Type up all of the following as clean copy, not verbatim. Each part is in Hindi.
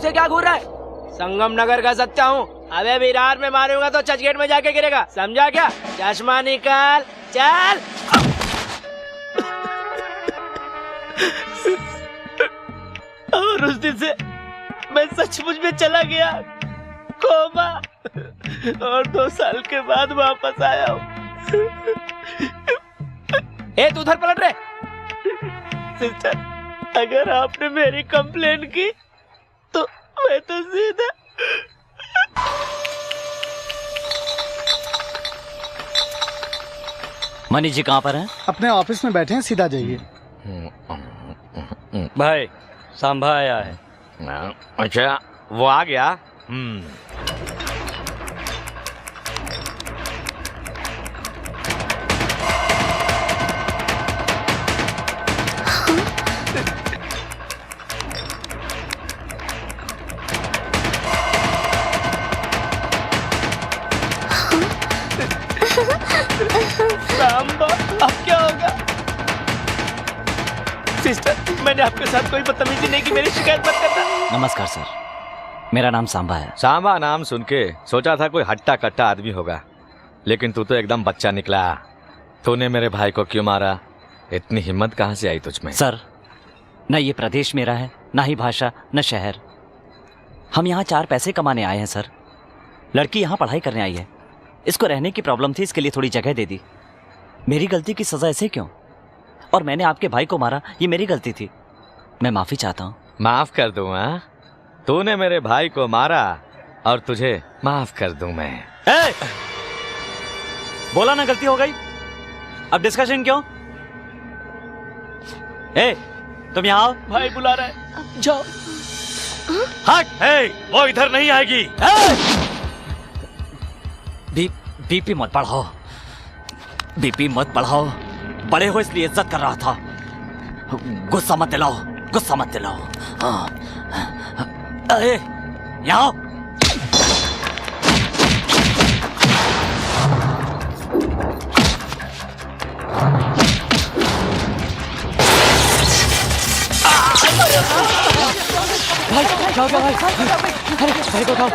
ऐसे क्या घूर रहा है? संगम नगर का सच्चा हूँ। अबे विरार में मारूंगा तो चर्चगेट में जाके गिरेगा, समझा क्या? चश्मा निकाल, चल। और उस दिन से मैं सचमुच में चला गया कोमा, और 2 साल के बाद वापस आया हूँ। ए तू उधर पलट रहे। सिस्टर, अगर आपने मेरी कंप्लेन की तो मैं तो सीधा मनी जी कहाँ पर हैं? अपने ऑफिस में बैठे हैं, सीधा जाइए। भाई सांभा आया है। अच्छा, वो आ गया। सांबा, अब क्या होगा? सिस्टर, मैंने आपके साथ कोई बदतमीजी नहीं की, मेरी शिकायत मत करना। नमस्कार सर, मेरा नाम सांबा है। सांबा नाम सुन के सोचा था कोई हट्टा कट्टा आदमी होगा, लेकिन तू तो एकदम बच्चा निकला। तूने मेरे भाई को क्यों मारा? इतनी हिम्मत कहाँ से आई तुझमें? सर, न ये प्रदेश मेरा है, न ही भाषा, न शहर। हम यहाँ 4 पैसे कमाने आए हैं सर। लड़की यहाँ पढ़ाई करने आई है, इसको रहने की प्रॉब्लम थी, इसके लिए थोड़ी जगह दे दी। मेरी गलती की सजा ऐसे क्यों? और मैंने आपके भाई को मारा, ये मेरी गलती थी, मैं माफी चाहता हूँ। माफ कर दूं? हाँ, तूने मेरे भाई को मारा और तुझे माफ कर दूं मैं? बोला ना गलती हो गई, अब डिस्कशन क्यों? तुम यहाँ आओ। भाई बुला रहा है, जाओ। हट! वो इधर नहीं आएगी। बीपी मत बढ़ाओ, बीपी मत बढ़ाओ। बड़े हो इसलिए इज्जत कर रहा था। गुस्सा मत दिलाओ, गुस्सा मत दिलाओ। अरे यहाँ आओ। भाई क्या हो गया भाई? अरे भाई को उठाओ।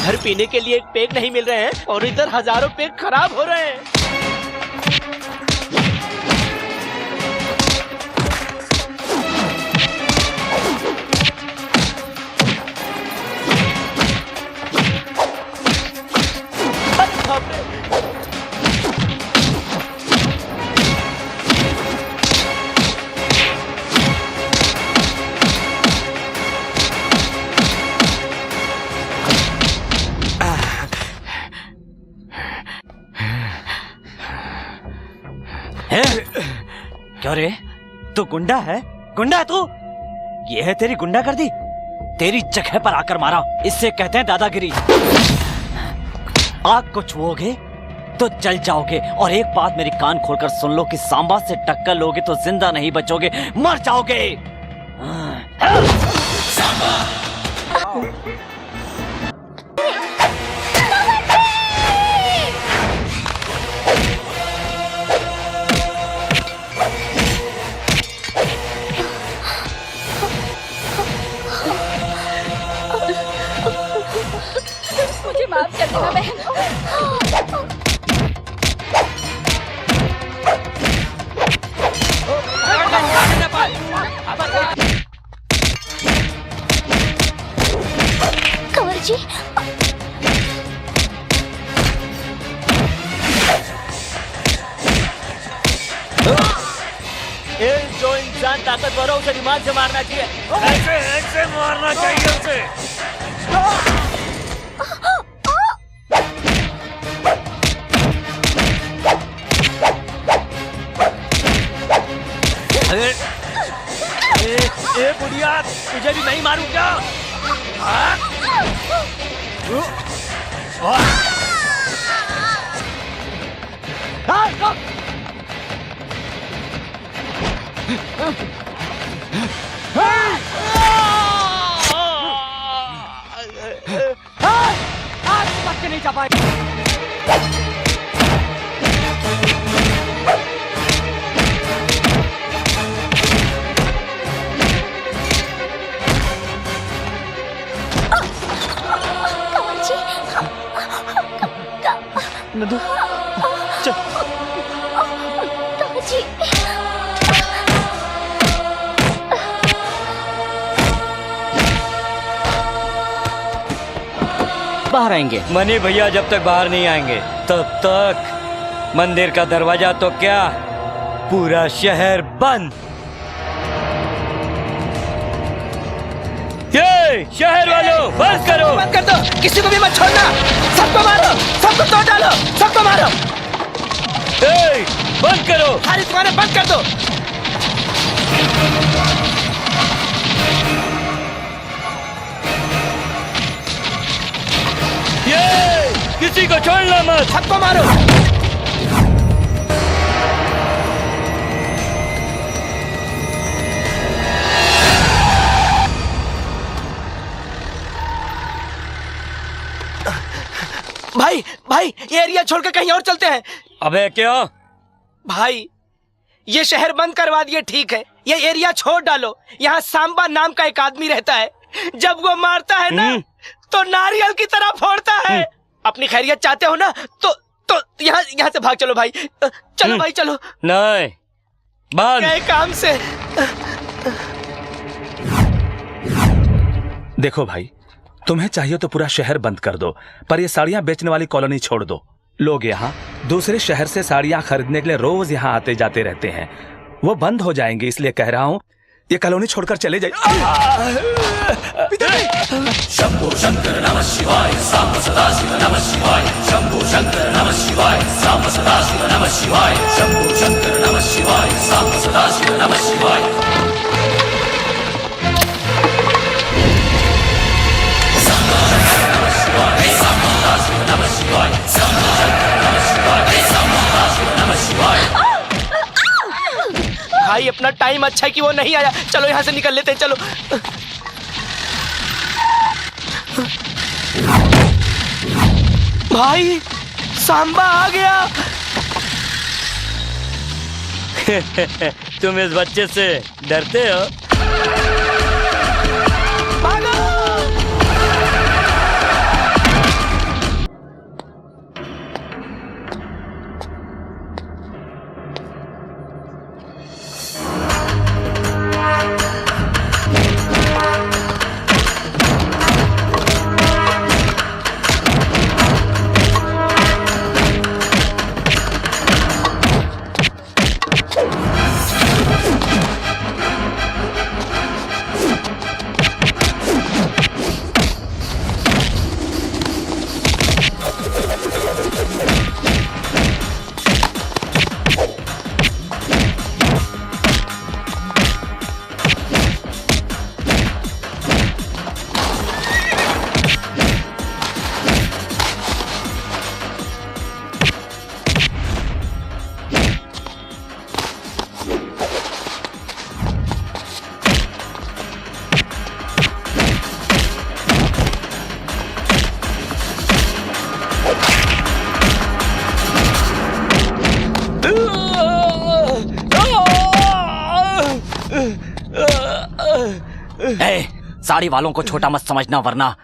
घर पीने के लिए एक पेग नहीं मिल रहे हैं और इधर हजारों पेग खराब हो रहे हैं। क्यों रे, तू गुंडा है? गुंडा है तू? ये है तेरी गुंडागर्दी? तेरी जगह पर आकर मारा, इससे कहते हैं दादागिरी। आग को छुओगे तो जल जाओगे। और एक बात मेरी कान खोलकर सुन लो कि सांबा से टक्कर लोगे तो जिंदा नहीं बचोगे, मर जाओगे। सांबा। इंसान ताकतवर हो उसे दिमाग से मारना चाहिए। ऐसे ऐसे मारना चाहिए उसे। ए बुढ़िया, तुझे भी नहीं मारूं क्या? नहीं जा पाए। नंदू चल। बाहर आएंगे। मनी भैया जब तक बाहर नहीं आएंगे तब तक मंदिर का दरवाजा तो क्या, पूरा शहर बंद। ये शहर वालों बंद करो, बंद कर दो, किसी को भी मत छोड़ना। सबको मारो, सबको तोड़ डालो, सबको मारो। ए, बंद करो, सारी दुकानें बंद कर दो। ये किसी को छोड़ना मत, सबको मारो। भाई भाई, ये एरिया छोड़कर कहीं और चलते हैं। अबे क्यों? भाई ये शहर बंद करवा दिए, ठीक है, ये एरिया छोड़ डालो। यहाँ सांबा नाम का एक आदमी रहता है, जब वो मारता है ना तो नारियल की तरह फोड़ता है। अपनी खैरियत चाहते हो ना तो यहाँ से भाग चलो भाई। चलो भाई चलो। नहीं, बंद। गए काम से। देखो भाई, तुम्हें चाहिए तो पूरा शहर बंद कर दो, पर ये साड़ियां बेचने वाली कॉलोनी छोड़ दो। लोग यहाँ दूसरे शहर से साड़ियां खरीदने के लिए रोज यहाँ आते जाते रहते हैं, वो बंद हो जाएंगे, इसलिए कह रहा हूँ ये कॉलोनी छोड़कर चले जाइए। शंभो शंकर नमः शिवाय, सांब सदाशिव नमः शिवाय। शंभो शंकर नमः शिवाय, सांब सदाशिव नमः शिवाय। शंभो शंकर नमः शिवाय, सांब सदाशिव नमः शिवाय। भाई अपना टाइम अच्छा है कि वो नहीं आया। चलो यहाँ से निकल लेते हैं, चलो। भाई सांबा आ गया। तुम इस बच्चे से डरते हो? साड़ी वालों को छोटा मत समझना, वरना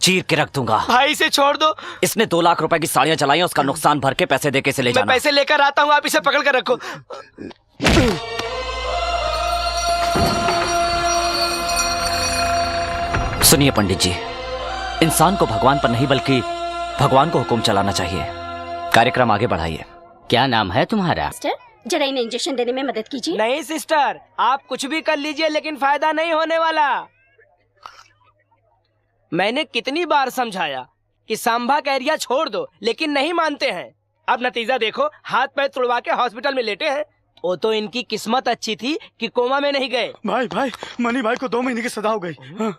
चीर के रख दूंगा। भाई इसे छोड़ दो। इसने 2 लाख रुपए की साड़ियां चलाई हैं, उसका नुकसान भर के पैसे देके इसे ले मैं जाना। पैसे लेकर आता हूँ, आप इसे पकड़ कर रखो। सुनिए पंडित जी, इंसान को भगवान पर नहीं बल्कि भगवान को हुक्म चलाना चाहिए। कार्यक्रम आगे बढ़ाइए। क्या नाम है तुम्हारा? जरा इन्हें इंजेक्शन देने में मदद कीजिए। नहीं सिस्टर, आप कुछ भी कर लीजिए लेकिन फायदा नहीं होने वाला। मैंने कितनी बार समझाया कि सांभा का एरिया छोड़ दो, लेकिन नहीं मानते हैं। अब नतीजा देखो, हाथ पैर तुड़वा के हॉस्पिटल में लेटे हैं। वो तो इनकी किस्मत अच्छी थी कि कोमा में नहीं गए। भाई मनी भाई को 2 महीने की सजा हो गई। हाँ।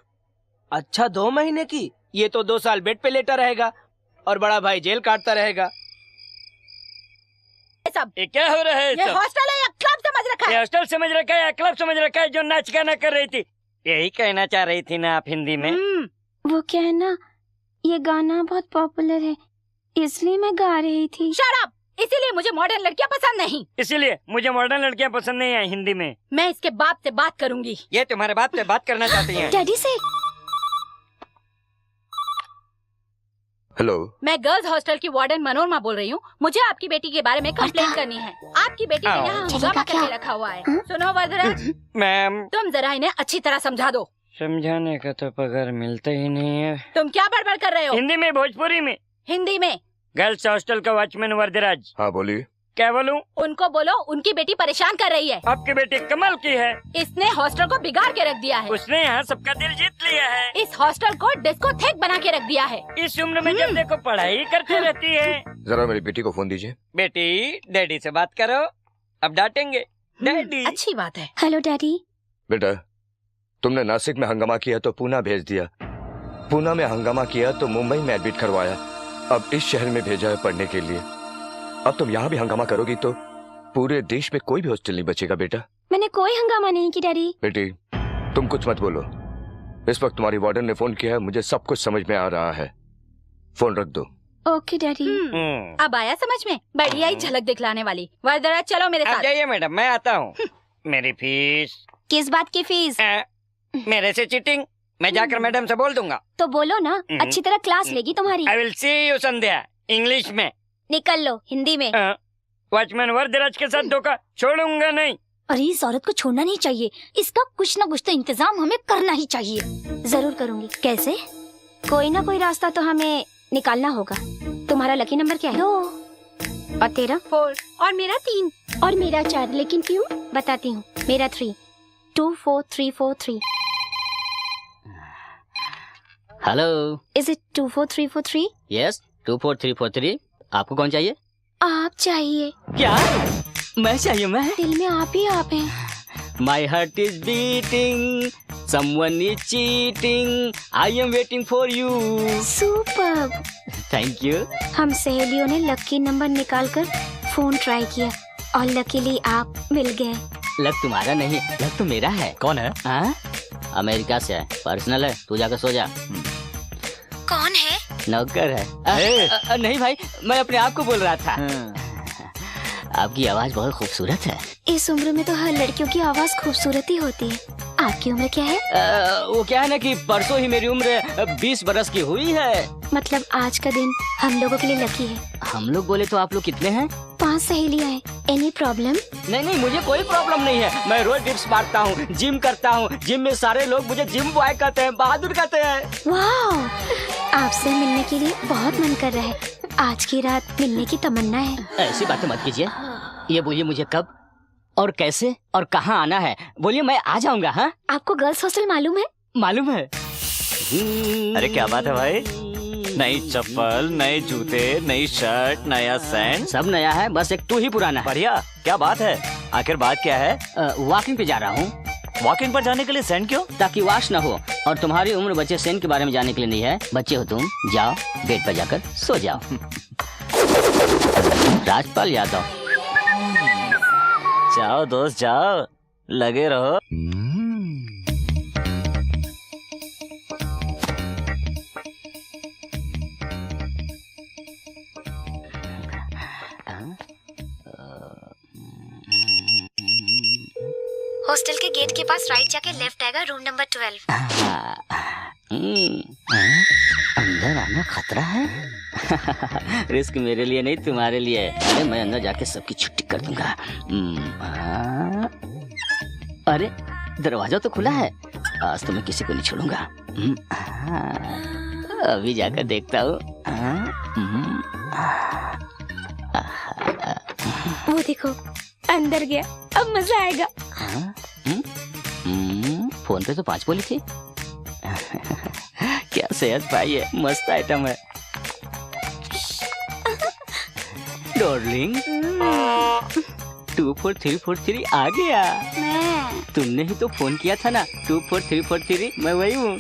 अच्छा 2 महीने की? ये तो 2 साल बेड पे लेटा रहेगा और बड़ा भाई जेल काटता रहेगा। सब ये क्या हो रहा है? ये हॉस्टल है या क्लब समझ रखा ये है? हॉस्टल समझ रखा है या क्लब समझ रखा है जो नाच गाना कर रही थी? यही कहना चाह रही थी ना आप हिंदी में? वो क्या है ना, ये गाना बहुत पॉपुलर है इसलिए मैं गा रही थी। Shut up! इसीलिए मुझे मॉडर्न लड़कियां पसंद नहीं। इसीलिए मुझे मॉडर्न लड़कियां पसंद नहीं है हिंदी में। मैं इसके बाप से बात करूंगी। ये तुम्हारे बाप से बात करना चाहती हैं? डैडी से। हेलो, मैं गर्ल्स हॉस्टल की वार्डन मनोरमा बोल रही हूँ। मुझे आपकी बेटी के बारे में कंप्लेंट करनी है। आपकी बेटी ने यहाँ हंगामा करके रखा हुआ है। सुनो वरदराज, मैम तुम जरा इन्हें अच्छी तरह समझा दो। समझाने का तो पगार मिलता ही नहीं है। तुम क्या बड़बड़ कर रहे हो? हिंदी में, भोजपुरी में? हिंदी में। गर्ल्स हॉस्टल का वॉचमैन वरदराज। हाँ बोलिए। क्या बोलूं? उनको बोलो उनकी बेटी परेशान कर रही है। आपकी बेटी कमाल की है। इसने हॉस्टल को बिगाड़ के रख दिया है। उसने यहाँ सबका दिल जीत लिया है। इस हॉस्टल को डिस्कोथेक बना के रख दिया है। इस उम्र में जब देखो पढ़ाई करती रहती है। जरा मेरी बेटी को फोन दीजिए। बेटी डैडी से बात करो, अब डांटेंगे डैडी। अच्छी बात है। Hello daddy. बेटा, तुमने नासिक में हंगामा किया तो पूना भेज दिया, पूना में हंगामा किया तो मुंबई में एडमिट करवाया, अब इस शहर में भेजा है पढ़ने के लिए। अब तुम यहाँ भी हंगामा करोगी तो पूरे देश में कोई भी हॉस्टल नहीं बचेगा बेटा। मैंने कोई हंगामा नहीं की डैडी। बेटी, तुम कुछ मत बोलो। इस वक्त तुम्हारी वार्डन ने फोन किया है, मुझे सब कुछ समझ में आ रहा है। फोन रख दो। Okay daddy. अब आया समझ में? बढ़िया ही झलक दिखलाने वाली। वरदराज चलो मेरे आप साथ। जाइए मैडम, मैं आता हूँ। मेरी फीस? किस बात की फीस? मेरे से चीटिंग? मैं जाकर मैडम से बोल दूंगा। तो बोलो ना, अच्छी तरह क्लास लेगी तुम्हारी। I will see you Sandhya, English में। निकल लो हिंदी में। वॉचमैन वरदराज के साथ धोखा छोड़ूंगा नहीं। अरे इस औरत को छोड़ना नहीं चाहिए, इसका कुछ ना कुछ तो इंतजाम हमें करना ही चाहिए। जरूर करूंगी। कैसे? कोई ना कोई रास्ता तो हमें निकालना होगा। तुम्हारा लकी नंबर क्या है? 2। और तेरा? 4। और मेरा 3। और मेरा 4। लेकिन क्यों? बताती हूँ। मेरा 3। 24343। Hello, is it 24343? यस 24343। आपको कौन चाहिए? आप चाहिए। क्या? मैं चाहिए? मैं? दिल में आप ही आप हैं। My heart is beating, someone is cheating, I am waiting for you. Superb. Thank you. हम सहेलियों ने लकी नंबर निकालकर फोन ट्राई किया और लकीली आप मिल गए। लक तुम्हारा नहीं, लक तो मेरा है। कौन है? हाँ? अमेरिका से है, पर्सनल है, तू जाकर सो जा। कौन है? नौकर है। नहीं भाई, मैं अपने आप को बोल रहा था। आपकी आवाज बहुत खूबसूरत है। इस उम्र में तो हर लड़कियों की आवाज खूबसूरत ही होती है। आपकी उम्र क्या है? वो क्या है ना कि परसों ही मेरी उम्र 20 बरस की हुई है। मतलब आज का दिन हम लोगों के लिए लकी है। हम लोग बोले तो आप लोग कितने हैं? 5 सहेलियां हैं। Any problem? नहीं, मुझे कोई प्रॉब्लम नहीं है। मैं रोज डिप्स मारता हूँ, जिम करता हूँ। जिम में सारे लोग मुझे जिम बॉय कहते हैं, बहादुर कहते हैं। वाह, आपसे मिलने के लिए बहुत मन कर रहा है। आज की रात मिलने की तमन्ना है। ऐसी बातें मत कीजिए। ये बोलिए मुझे कब और कैसे और कहाँ आना है? बोलिए, मैं आ जाऊंगा। हाँ, आपको गर्ल्स हॉस्टल मालूम है? मालूम है। अरे क्या बात है भाई? नई चप्पल, नए जूते, नई शर्ट, नया सैंड, सब नया है। बस एक तू ही पुराना है। बढ़िया, क्या बात है? आखिर बात क्या है? वॉकिंग पे जा रहा हूँ। वॉकिंग पर जाने के लिए सैंड क्यों? ताकि वाश न हो। और तुम्हारी उम्र बच्चे सेन के बारे में जानने के लिए नहीं है। बच्चे हो तुम, जाओ बेड पर जाकर सो जाओ। राजपाल यादव। जाओ दोस्त जाओ, लगे रहो। हॉस्टल के गेट के पास राइट जाके लेफ्ट आएगा, रूम नंबर 12। अंदर आना खतरा है। रिस्क मेरे लिए नहीं, तुम्हारे लिए। अरे मैं अंदर जाके सबकी छुट्टी कर दूंगा। अरे दरवाजा तो खुला है। आज तो मैं किसी को नहीं छोड़ूंगा। अभी जाकर देखता हूँ। वो देखो, अंदर गया, अब मजा आएगा। हाँ? फोन पे तो 5 बोली थी। क्या सेहत पाई है, मस्त आइटम है। डार्लिंग 24343 आ गया। तुमने ही तो फोन किया था ना, 24343, मैं वही हूँ।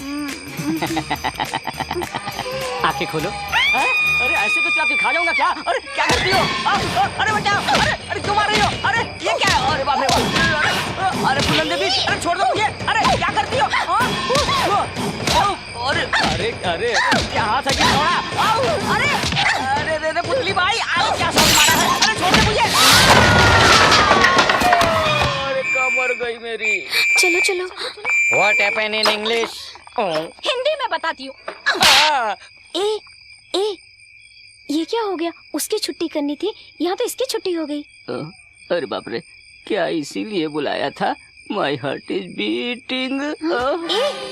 आंखें खोलो। अरे ऐसे कुछ आके खा जाऊंगा क्या? अरे क्या करती हो? अरे बचाओ! अरे क्यों मार रही हो? अरे ये क्या है? अरे बाप रे बाप! अरे फुलन देवी, अरे छोड़ दो मुझे! अरे क्या करती हो? अरे अरे अरे क्या हाथ है कि थोड़ा? अरे अरे अरे पुतली भाई, क्या शॉट मारा है? अरे छोड़ दे मुझे! अरे कमर गई मेरी। चलो चलो। What happened in English? Hindi में बताती हूँ। ए ये क्या हो गया? उसकी छुट्टी करनी थी, यहाँ तो इसकी छुट्टी हो गई। अरे बाप रे, क्या इसीलिए बुलाया था? My heart is beating.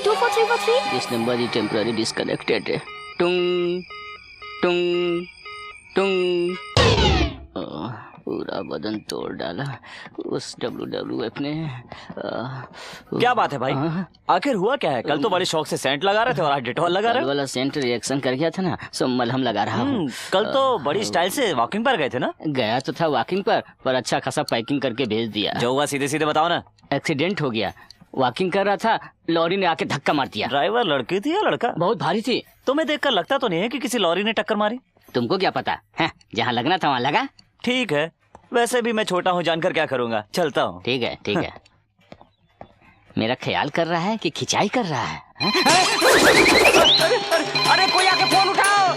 24343। This number is temporarily disconnected. टुंग टुंग टुंग। पूरा बदन तोड़ डाला उस WWF ने। क्या बात है भाई, आखिर हुआ क्या है? कल तो बड़े शौक से सेंट लगा रहे थे और आज डिटॉल लगा रहे हो। वाला सेंट रिएक्शन कर गया था ना, सो मलहम लगा रहा हूँ। कल तो बड़ी स्टाइल से वॉकिंग पर गए थे ना? गया तो था वॉकिंग पर अच्छा खासा पैकिंग करके भेज दिया। जो हुआ सीधे सीधे बताओ ना। एक्सीडेंट हो गया, वॉकिंग कर रहा था, लॉरी ने आके धक्का मार दिया। ड्राइवर लड़की थी या लड़का? बहुत भारी थी। तुम्हें देखकर लगता तो नहीं है कि किसी लॉरी ने टक्कर मारी। तुमको क्या पता है, जहाँ लगना था वहाँ लगा। ठीक है, वैसे भी मैं छोटा हूँ, जानकर क्या करूँगा, चलता हूँ। ठीक है ठीक है। मेरा ख्याल कर रहा है कि खिंचाई कर रहा है। अरे कोई आके फोन उठाओ।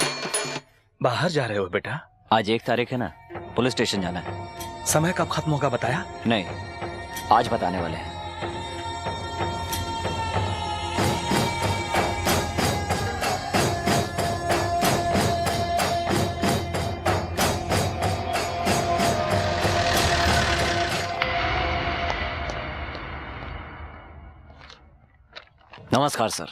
बाहर जा रहे हो बेटा? आज 1 तारीख है ना, पुलिस स्टेशन जाना है। समय कब खत्म होगा बताया? नहीं, आज बताने वाले हैं। नमस्कार सर।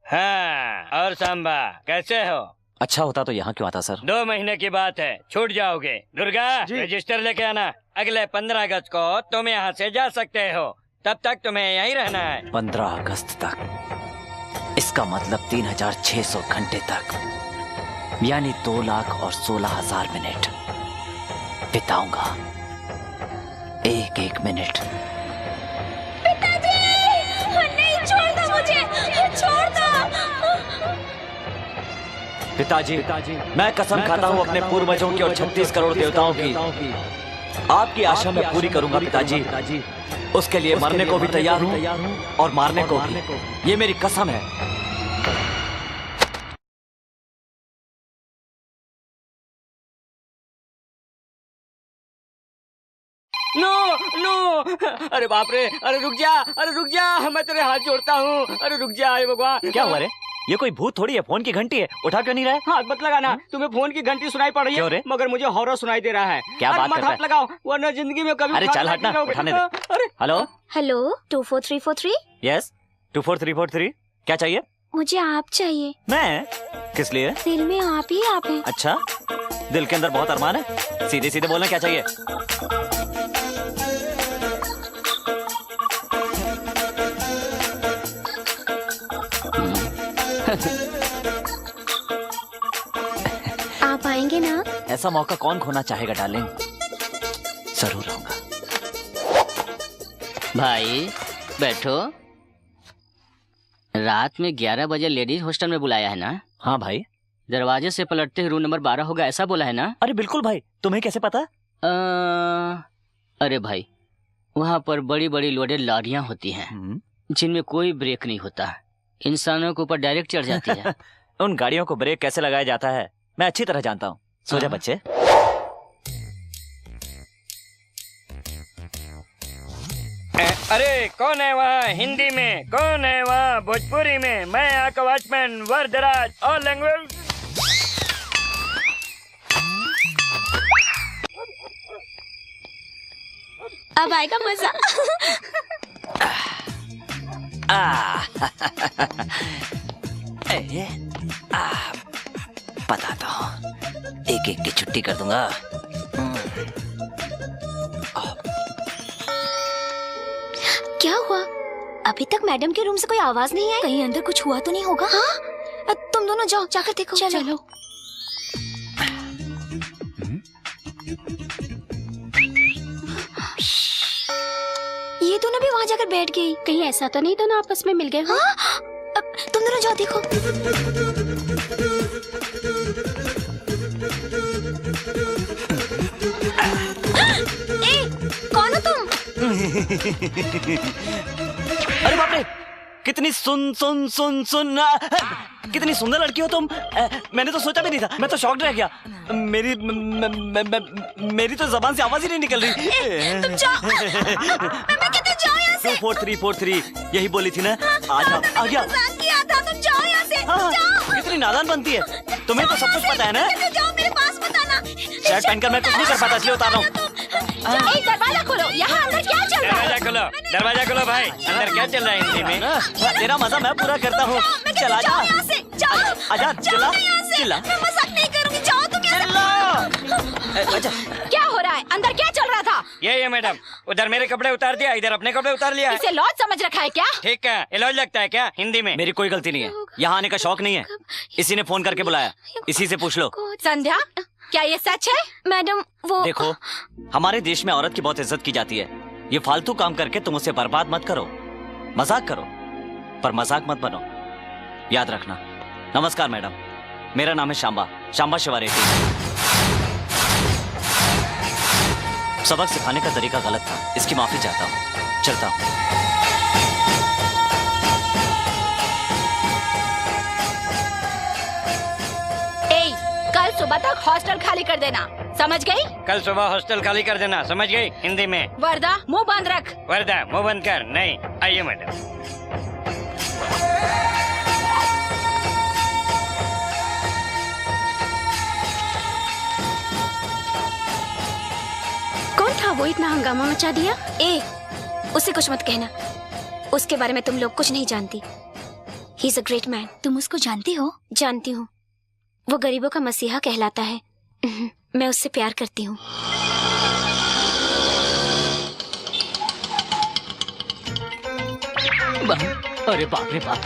हाँ, और सांबा कैसे हो? अच्छा होता तो यहाँ क्यों आता सर? 2 महीने की बात है, छूट जाओगे। दुर्गा, रजिस्टर लेके आना। अगले 15 अगस्त को तुम यहाँ से जा सकते हो, तब तक तुम्हें यहीं रहना है। 15 अगस्त तक? इसका मतलब 3600 घंटे तक, यानी 2,16,000 मिनट बिताऊंगा। एक मिनट। पिताजी, मैं कसम खाता हूँ अपने पूर्वजों की और 36 करोड़ देवताओं की, आपकी आशा मैं पूरी करूंगा पिताजी। उसके लिए मरने को भी तैयार हूँ और मारने को भी, ये मेरी कसम है। नो, अरे बाप रे, अरे रुक जा, मैं तेरे हाथ जोड़ता हूँ। अरे रुक जा, हे भगवान। क्या हुआ रे? ये कोई भूत थोड़ी है, फोन की घंटी है, उठा क्यों नहीं रहा है? हाथ मत लगाना, तुम्हें फोन की घंटी सुनाई पड़ रही है, मगर मुझे हॉरर सुनाई दे रहा है। क्या बात कर रहा है? हाथ लगाओ, वरना जिंदगी में कभी। अरे चल हटना, उठाने दे। हेलो 24343। यस 24343, क्या चाहिए? मुझे आप चाहिए। मैं? किस लिए? दिल में आप ही आप हैं। अच्छा, दिल के अंदर बहुत अरमान है? सीधे सीधे बोलना, क्या चाहिए? आप आएंगे ना? ऐसा मौका कौन खोना चाहेगा डार्लिंग, जरूर आऊंगा। भाई बैठो। रात में 11 बजे लेडीज हॉस्टल में बुलाया है ना? हाँ भाई। दरवाजे से पलटते ही रूम नंबर 12 होगा, ऐसा बोला है ना? अरे बिल्कुल भाई, तुम्हें कैसे पता? अरे भाई, वहाँ पर बड़ी बड़ी लोडेड लॉरियां होती हैं जिनमें कोई ब्रेक नहीं होता, इंसानों के ऊपर डायरेक्ट चढ़ जाती है। उन गाड़ियों को ब्रेक कैसे लगाया जाता है मैं अच्छी तरह जानता हूँ। सो जा बच्चे। अरे कौन है वहाँ? हिंदी में कौन है वहाँ? भोजपुरी में मैं यहाँ का वॉचमैन वरदराज, ऑल लैंग्वेज। अब आएगा मजा। बताता हूँ, एक एक की छुट्टी कर दूंगा। क्या हुआ? अभी तक मैडम के रूम से कोई आवाज नहीं आई। कहीं अंदर कुछ हुआ तो नहीं होगा? हाँ, तुम दोनों जाओ, जाकर देखो। चलो। ये दोनों भी वहाँ जाकर बैठ गई। कहीं ऐसा तो नहीं दोनों आपस में मिल गए? हाँ? तुम दोनों जाओ देखो। कौन हो तुम? अरे बाप रे, कितनी कितनी सुंदर लड़की हो तुम। मैंने तो सोचा भी नहीं था, मैं तो शॉक्ड रह गया। मेरी तो जबान से आवाज ही नहीं निकल रही। तुम जाओ। मैं कहती हूँ जाओ यहाँ से। 24343 यही बोली थी ना। आ जाओ, आ गया। मजाक किया था, तुम जाओ यहाँ से। जाओ। कितनी नादान बनती है। तुम्हें तो सब कुछ पता है ना। जाओ, मेरे पास मत आना। शर्ट पहनकर मैं कुछ नहीं कर पाता, इसलिए उतार रहा हूँ। दरवाजा खोलो, यहाँ अंदर क्या चल रहा है? दरवाजा खोलो भाई, अंदर क्या चल रहा है हिंदी में? तेरा मजा मैं पूरा करता हूँ। चला जा, आजा, चला, चिल्ला। मैं मजाक नहीं करूँगी, जाओ तुम यहाँ अच्छा, क्या हो रहा है? अंदर क्या चल रहा था? ये मैडम, उधर मेरे कपड़े उतार दिया, इधर अपने कपड़े उतार लिया। इसे लॉज समझ रखा है क्या? ठीक है, ये लॉज लगता है क्या हिंदी में? मेरी कोई गलती नहीं है, यहाँ आने का शौक नहीं है। इसी ने फोन करके बुलाया, इसी से पूछ लो। संध्या, क्या ये सच है? मैडम वो देखो, हमारे देश में औरत की बहुत इज्जत की जाती है। ये फालतू काम करके तुम उसे बर्बाद मत करो। मजाक करो पर मजाक मत बनो, याद रखना। नमस्कार मैडम, मेरा नाम है शांबा शिवा रेड्डी। सबक सिखाने का तरीका गलत था, इसकी माफी चाहता हूँ। चलता हूँ। कल सुबह तक हॉस्टल खाली कर देना, समझ गई? कल सुबह हॉस्टल खाली कर देना, समझ गई हिंदी में? वर्दा, मुंह बंद रख। वर्दा, मुंह बंद कर। नहीं, आइए मैडम। कौन था वो इतना हंगामा मचा दिया? उसे कुछ मत कहना, उसके बारे में तुम लोग कुछ नहीं जानती। He is a great man. तुम उसको जानती हो? जानती हूँ, वो गरीबों का मसीहा कहलाता है। मैं उससे प्यार करती हूँ। अरे बाप रे बाप।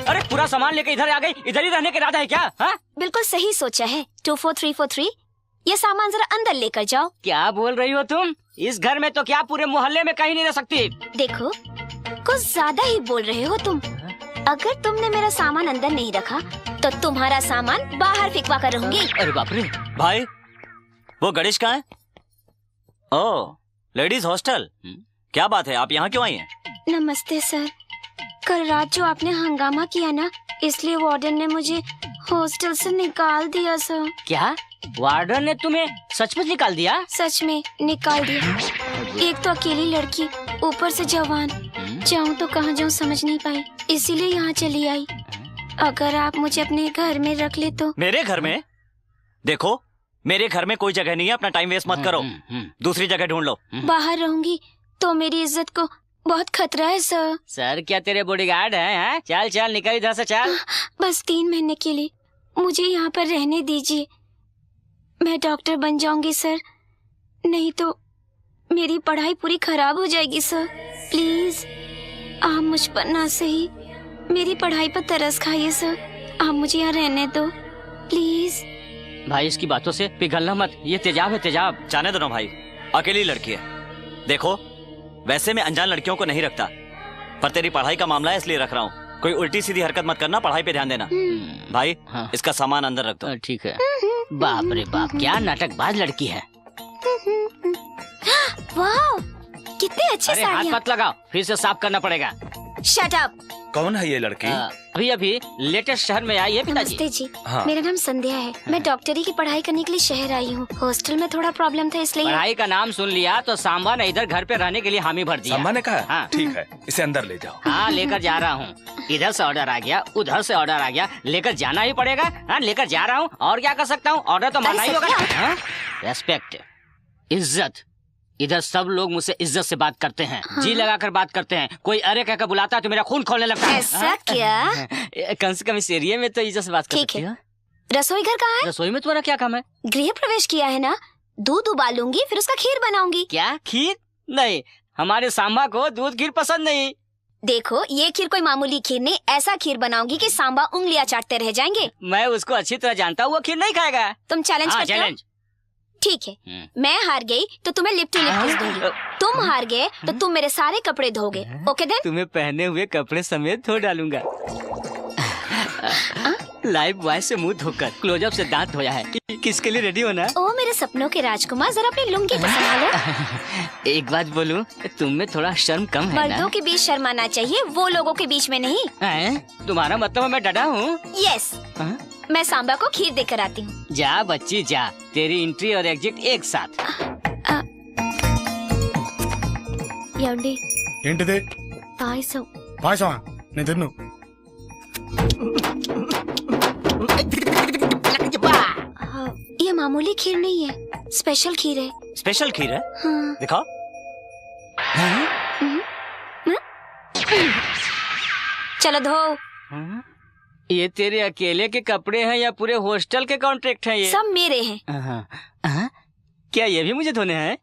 अरे पूरा सामान लेके इधर आ गई। इधर ही रहने का इरादा है क्या? हाँ? बिल्कुल सही सोचा है। 24343, ये सामान जरा अंदर लेकर जाओ। क्या बोल रही हो तुम? इस घर में तो क्या पूरे मोहल्ले में कहीं नहीं रह सकती। देखो, कुछ ज्यादा ही बोल रहे हो तुम। अगर तुमने मेरा सामान अंदर नहीं रखा तो तुम्हारा सामान बाहर फेंकवा कर रहूंगी। अरे बाप रे। भाई, वो गणेश कहाँ है? ओह, लेडीज हॉस्टल। क्या बात है, आप यहाँ क्यों आई हैं? नमस्ते सर, कल रात जो आपने हंगामा किया ना, इसलिए वार्डन ने मुझे हॉस्टल से निकाल दिया सर। क्या वार्डन ने तुम्हें सचमुच निकाल दिया? सच में निकाल दिया। एक तो अकेली लड़की, ऊपर से जवान, जाऊँ तो कहाँ जाऊँ समझ नहीं पाई, इसीलिए यहाँ चली आई। अगर आप मुझे अपने घर में रख ले तो। मेरे घर में? देखो, मेरे घर में कोई जगह नहीं है, अपना टाइम वेस्ट मत करो। दूसरी जगह ढूंढ लो। बाहर रहूंगी तो मेरी इज्जत को बहुत खतरा है सर। सर क्या तेरे बॉडीगार्ड हैं? चल चल निकल इधर से, चल। बस 3 महीने के लिए मुझे यहाँ पर रहने दीजिए। मैं डॉक्टर बन जाऊंगी सर, नहीं तो मेरी पढ़ाई पूरी खराब हो जाएगी सर। प्लीज आप मुझ पर ना सही मेरी पढ़ाई पर तरस खाइए सर। आप मुझे यहाँ रहने दो प्लीज। भाई इसकी बातों से पिघलना मत, ये तेजाब है, तेजाब। जाने दो ना भाई, अकेली लड़की है। देखो, वैसे मैं अनजान लड़कियों को नहीं रखता, पर तेरी पढ़ाई का मामला है इसलिए रख रहा हूँ। कोई उल्टी सीधी हरकत मत करना, पढ़ाई पे ध्यान देना। भाई हाँ। इसका सामान अंदर रख दो। ठीक है। बाप रे बाप, क्या नाटकबाज लड़की है। वाह, कितनी अच्छी अरे साड़ियाँ। हाथ मत लगाओ, फिर से साफ करना पड़ेगा। Shut up. कौन है ये लड़की? अभी लेटेस्ट शहर में आई है पिताजी। नमस्ते जी, हाँ। मेरा नाम संध्या है। मैं डॉक्टरी की पढ़ाई करने के लिए शहर आई हूँ। हॉस्टल में थोड़ा प्रॉब्लम था इसलिए। पढ़ाई का नाम सुन लिया तो सांबा ने इधर घर पे रहने के लिए हामी भर दिया। सांबा ने कहा? हाँ। ठीक है, इसे अंदर ले जाओ। हाँ लेकर जा रहा हूँ। इधर से ऑर्डर आ गया, उधर से ऑर्डर आ गया, लेकर जाना ही पड़ेगा। हाँ लेकर जा रहा हूँ, और क्या कर सकता हूँ, ऑर्डर तो मानना ही होगा। रेस्पेक्ट, इज्जत, इधर सब लोग मुझसे इज्जत से बात करते हैं। हाँ। जी लगाकर बात करते हैं। कोई अरे कहकर बुलाता है तो मेरा खून खोलने लगता है। ऐसा क्या? कम से कम इस एरिया में तो इज्जत से बात कर सकती है। रसोई घर कहाँ है? रसोई में तुम्हारा क्या काम है? गृह प्रवेश किया है ना, दूध उबालूंगी फिर उसका खीर बनाऊंगी। क्या खीर? नहीं, हमारे सांबा को दूध खीर पसंद नहीं। देखो ये खीर कोई मामूली खीर नहीं, ऐसा खीर बनाऊंगी कि सांबा उंगलियां चाटते रह जाएंगे। मैं उसको अच्छी तरह जानता हूँ, वो खीर नहीं खाएगा। तुम चैलेंज हाँ, करते हो? चैलेंज। ठीक है, मैं हार गई तो तुम्हें लिपटी लिपटी दूंगी। तुम हार गए तो तुम मेरे सारे कपड़े धोगे। Okay then? तुम्हें पहने हुए कपड़े समेत धो डालूंगा। लाइव बॉय से मुंह धोकर क्लोजअप से दांत धोया है। किसके लिए रेडी होना? ओ मेरे सपनों के राजकुमार, जरा अपनी लुंगी को संभालो। एक बात बोलूं, तुम में थोड़ा शर्म कम है ना? मर्दों के बीच शर्माना चाहिए, वो लोगों के बीच में नहीं। तुम्हारा मतलब मैं डरा हूँ? यस, मैं सांबा को खीर देकर आती हूँ। जा बच्ची जा, तेरी एंट्री और एग्जिट एक साथ। ఏమండి ఏంటిది పాయసం పాయసమా నేను తిన్ను ये मामूली खीर नहीं है, स्पेशल खीर है। स्पेशल खीर है? हाँ। दिखाओ। चलो धो। ये तेरे अकेले के कपड़े हैं या पूरे हॉस्टल के कॉन्ट्रैक्ट हैं? ये सब मेरे हैं। क्या ये भी मुझे धोने हैं?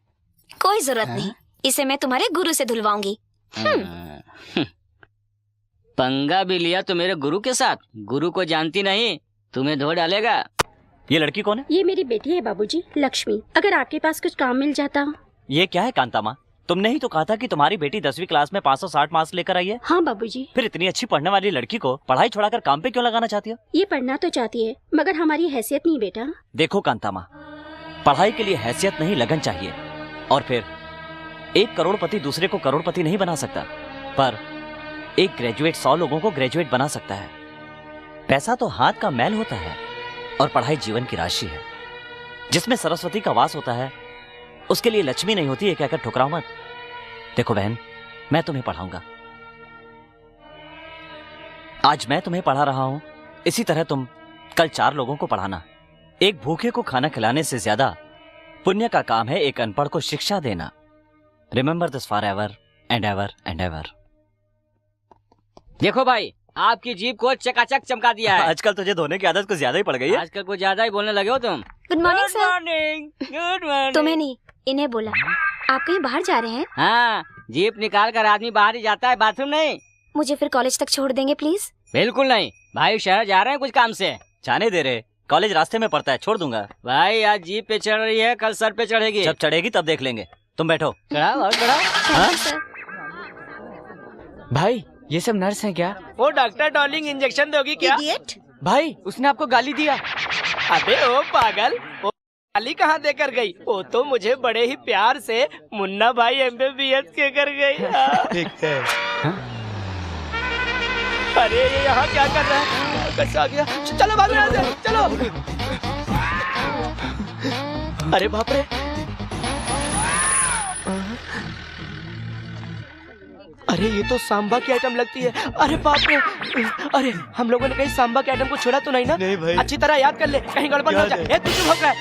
कोई जरूरत नहीं, इसे मैं तुम्हारे गुरु से धुलवाऊंगी। पंगा भी लिया तो मेरे गुरु के साथ। गुरु को जानती नहीं, तुम्हें धो डालेगा। ये लड़की कौन है? ये मेरी बेटी है बाबूजी, लक्ष्मी। अगर आपके पास कुछ काम मिल जाता। ये क्या है कांता माँ? तुमने ही तो कहा था कि तुम्हारी बेटी 10वीं क्लास में 560 मार्क्स लेकर आई है। हाँ बाबूजी। फिर इतनी अच्छी पढ़ने वाली लड़की को पढ़ाई छोड़ाकर काम पे क्यों लगाना चाहती हो? ये पढ़ना तो चाहती है, मगर हमारी हैसियत नहीं बेटा। देखो कांता माँ, पढ़ाई के लिए हैसियत नहीं लगन चाहिए। और फिर एक करोड़पति दूसरे को करोड़पति नहीं बना सकता, पर एक ग्रेजुएट 100 लोगों को ग्रेजुएट बना सकता है। पैसा तो हाथ का मैल होता है और पढ़ाई जीवन की राशि है। जिसमें सरस्वती का वास होता है उसके लिए लक्ष्मी नहीं होती है, कहकर ठुकराओ मत। देखो बहन, मैं तुम्हें पढ़ाऊंगा। आज मैं तुम्हें पढ़ा रहा हूं, इसी तरह तुम कल 4 लोगों को पढ़ाना। एक भूखे को खाना खिलाने से ज्यादा पुण्य का काम है एक अनपढ़ को शिक्षा देना। Remember this for ever and ever and ever. देखो भाई, आपकी जीप को चकाचक चमका दिया है। आजकल तुझे धोने की आदत कुछ ज्यादा ही पड़ गई है। आजकल कुछ ज्यादा ही बोलने लगे हो तुम। Good morning sir. Good morning. तुम्हें नहीं, इन्हें बोला। आप कहीं बाहर जा रहे हैं? हाँ, जीप निकाल कर आदमी बाहर ही जाता है, बाथरूम नहीं। मुझे फिर कॉलेज तक छोड़ देंगे प्लीज? बिल्कुल नहीं भाई, शहर जा रहे हैं कुछ काम से। जाने दे रहे, कॉलेज रास्ते में पड़ता है, छोड़ दूंगा। भाई आज जीप पे चढ़ रही है, कल सर पे चढ़ेगी। जब चढ़ेगी तब देख लेंगे। तुम बैठो। चढ़ाओ और चढ़ाओ। हाँ? भाई ये सब नर्स हैं क्या? वो डॉक्टर डॉर्लिंग इंजेक्शन दोगी क्या? भाई उसने आपको गाली दिया। अबे ओ पागल, वो गाली कहाँ देकर गई? वो तो मुझे बड़े ही प्यार से मुन्ना भाई MBBS के कर गई। अरे ये यहाँ क्या कर रहा है? कैसे आ गया? चलो भागो यहाँ से, चलो। अरे बाप रे, अरे ये तो सांबा की आइटम लगती है। अरे बाप रे, अरे हम लोगों ने कहीं सांबा के आइटम को छोड़ा तो नहीं ना? नहीं भाई। अच्छी तरह याद कर ले, कहीं गड़बड़ हो जाए। तू क्यों भौंक रहा है?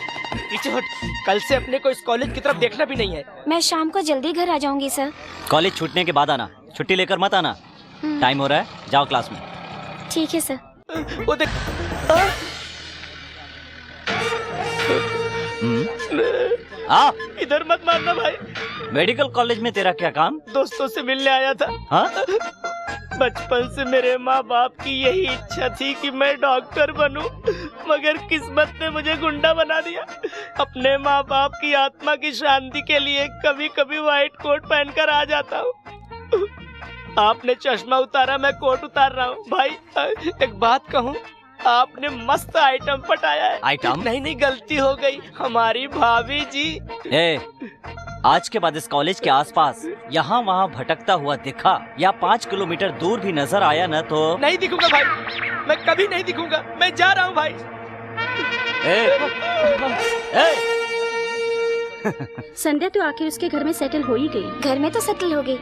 पीछे हट, कल से अपने को इस कॉलेज की तरफ देखना भी नहीं है। मैं शाम को जल्दी घर आ जाऊंगी सर। कॉलेज छूटने के बाद आना, छुट्टी लेकर मत आना। टाइम हो रहा है, जाओ क्लास में। ठीक है सर। वो देख, आ, इधर मत मारना भाई। मेडिकल कॉलेज में तेरा क्या काम? दोस्तों से मिलने आया था। हाँ? बचपन से मेरे माँ बाप की यही इच्छा थी कि मैं डॉक्टर बनूं, मगर किस्मत ने मुझे गुंडा बना दिया। अपने माँ बाप की आत्मा की शांति के लिए कभी कभी व्हाइट कोट पहनकर आ जाता हूँ। आपने चश्मा उतारा, मैं कोट उतार रहा हूँ। भाई एक बात कहूँ, आपने मस्त आइटम पटाया है। आइटम? नहीं, गलती हो गई, हमारी भाभी जी। ए, आज के बाद इस कॉलेज के आसपास यहाँ वहाँ भटकता हुआ दिखा या 5 किलोमीटर दूर भी नजर आया न तो नहीं दिखूंगा भाई, मैं कभी नहीं दिखूंगा। मैं जा रहा हूँ भाई। संध्या तो आखिर उसके घर में सेटल हो ही गई। घर में तो सेटल हो गई,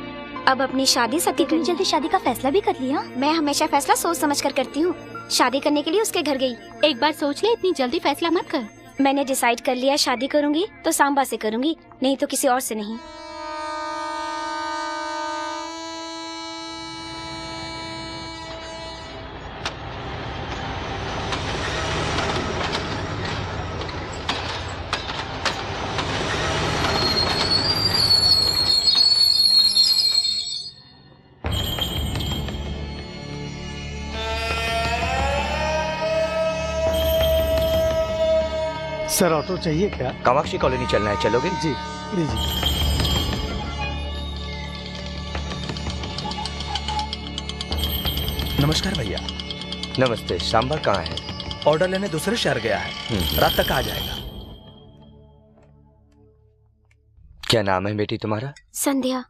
अब अपनी शादी सती कर। जल्दी शादी का फैसला भी कर लिया? मैं हमेशा फैसला सोच समझ कर करती हूँ। शादी करने के लिए उसके घर गई। एक बार सोच ले, इतनी जल्दी फैसला मत कर। मैंने डिसाइड कर लिया, शादी करूंगी तो सांबा से करूंगी, नहीं तो किसी और से नहीं। सर ऑटो चाहिए क्या? कामाक्षी कॉलोनी चलना है, चलोगे? जी लीजिए। नमस्कार भैया। नमस्ते। सांबा कहाँ है? ऑर्डर लेने दूसरे शहर गया है, रात तक आ जाएगा। क्या नाम है बेटी तुम्हारा? संध्या।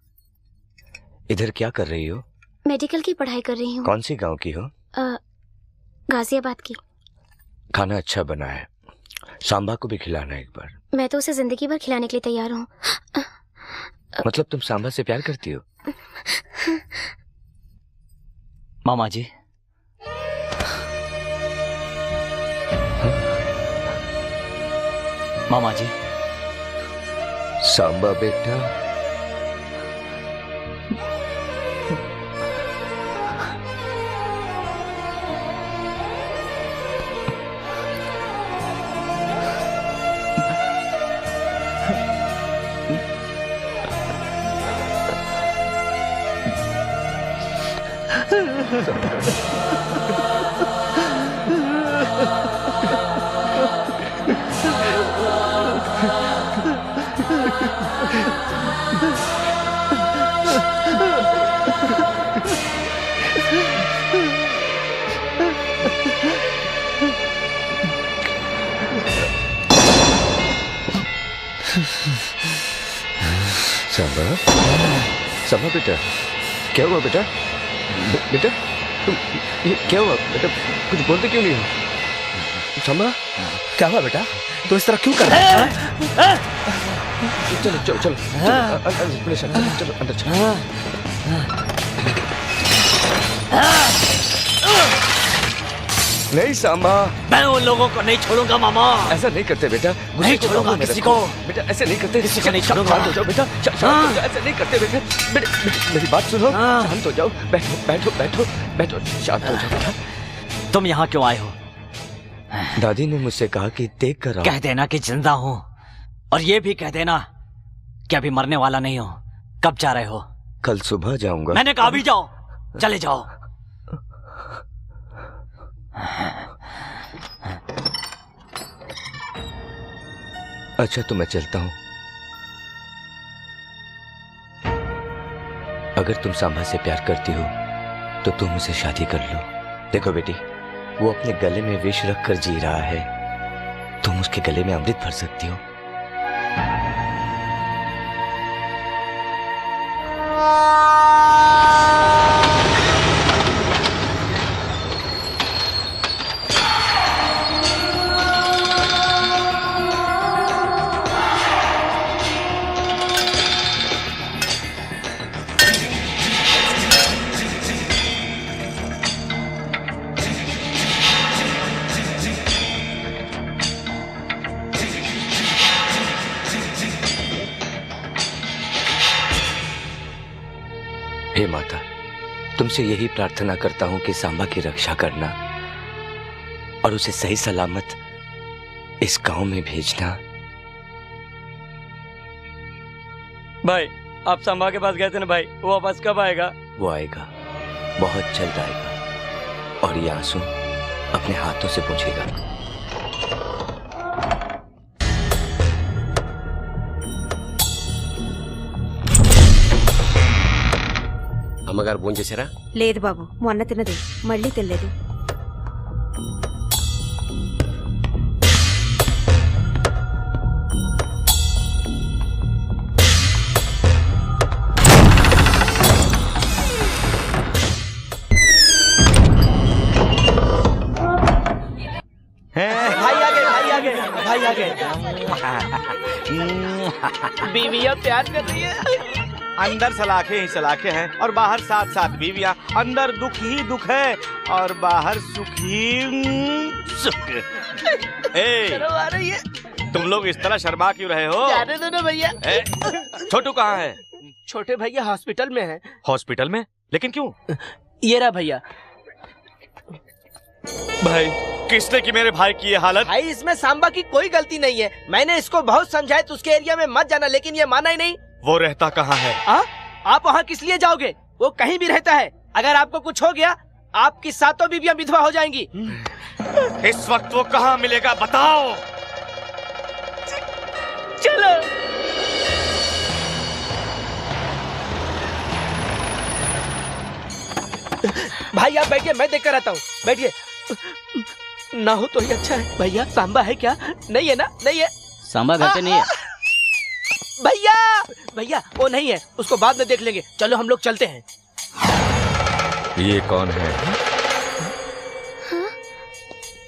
इधर क्या कर रही हो? मेडिकल की पढ़ाई कर रही हूँ। कौन सी गांव की हो? गाजियाबाद की। खाना अच्छा बना है, सांबा को भी खिलाना एक बार। मैं तो उसे जिंदगी भर खिलाने के लिए तैयार हूँ। मतलब तुम सांबा से प्यार करती हो? मामा जी, मामा जी। सांबा बेटा, सांबा बेटा, क्या हुआ बेटा? बेटा तुम, क्या हुआ बेटा? कुछ बोलते क्यों नहीं हो? सांबा क्या हुआ बेटा? तो इस तरह क्यों कर रहे हो? चलो चलो चलो चलो अंदर चलो। नहीं सांबा, मैं उन लोगों को नहीं छोड़ूंगा मामा। ऐसा नहीं करते बेटा, नहीं छोड़ूंगा किसी को। बेटा ऐसे नहीं करते, किसी को नहीं छोड़ूंगा। शांत हो जाओ बेटा, शांत हो जाओ, ऐसे नहीं करते बेटा। मेरी बात सुनो, शांत हो जाओ, बैठो बैठो बैठो बैठो, शांत हो जाओ बेटा। तुम यहाँ क्यों आए हो? दादी ने मुझसे कहा कि देख कर आओ। कह देना कि जिंदा हूँ, और ये भी कह देना कि अभी मरने वाला नहीं हो। कब जा रहे हो? कल सुबह जाऊंगा। मैंने कहा अभी जाओ, चले जाओ। अच्छा तो मैं चलता हूं। अगर तुम सांबा से प्यार करती हो तो तुम मुझसे शादी कर लो। देखो बेटी, वो अपने गले में विष रख कर जी रहा है, तुम उसके गले में अमृत भर सकती हो। हे माता, तुमसे यही प्रार्थना करता हूं कि सांबा की रक्षा करना और उसे सही सलामत इस गांव में भेजना। भाई आप सांबा के पास गए थे ना भाई, वो वापस कब आएगा? वो आएगा, बहुत जल्द आएगा, और ये आंसू अपने हाथों से पोंछेगा। అమ్మగారు భోజనం చేశారా? లేదు బాబు, మొన్న తిన్నది మళ్ళీ తినలేదు. भाई आ गए। बीवियां प्यार कर रही है। अंदर सलाखे ही सलाखे हैं और बाहर साथ साथ बीवियां। अंदर दुख ही दुख है और बाहर सुख ही सुख। शर्म आ रही है। तुम लोग इस तरह शर्मा क्यों रहे हो? जाने दो ना भैया। छोटू कहाँ है? छोटे भैया हॉस्पिटल में है। हॉस्पिटल में? लेकिन क्यों? ये रहा भैया। भाई किसने की मेरे भाई की ये हालत? भाई इसमें सांबा की कोई गलती नहीं है। मैंने इसको बहुत समझाया तो उसके एरिया में मत जाना, लेकिन ये माना ही नहीं। वो रहता कहाँ है? आप वहाँ किस लिए जाओगे? वो कहीं भी रहता है। अगर आपको कुछ हो गया, आपकी सातों बीवियां विधवा हो जाएंगी। इस वक्त वो कहाँ मिलेगा बताओ? चलो। भाई आप बैठिए, मैं देख कर आता हूँ, बैठिए। ना हो तो ही अच्छा है। भैया सांबा है क्या? नहीं है ना? नहीं है। सांबा घर पे नहीं है। भैया भैया वो नहीं है, उसको बाद में देख लेंगे। चलो हम लोग चलते हैं। ये कौन है?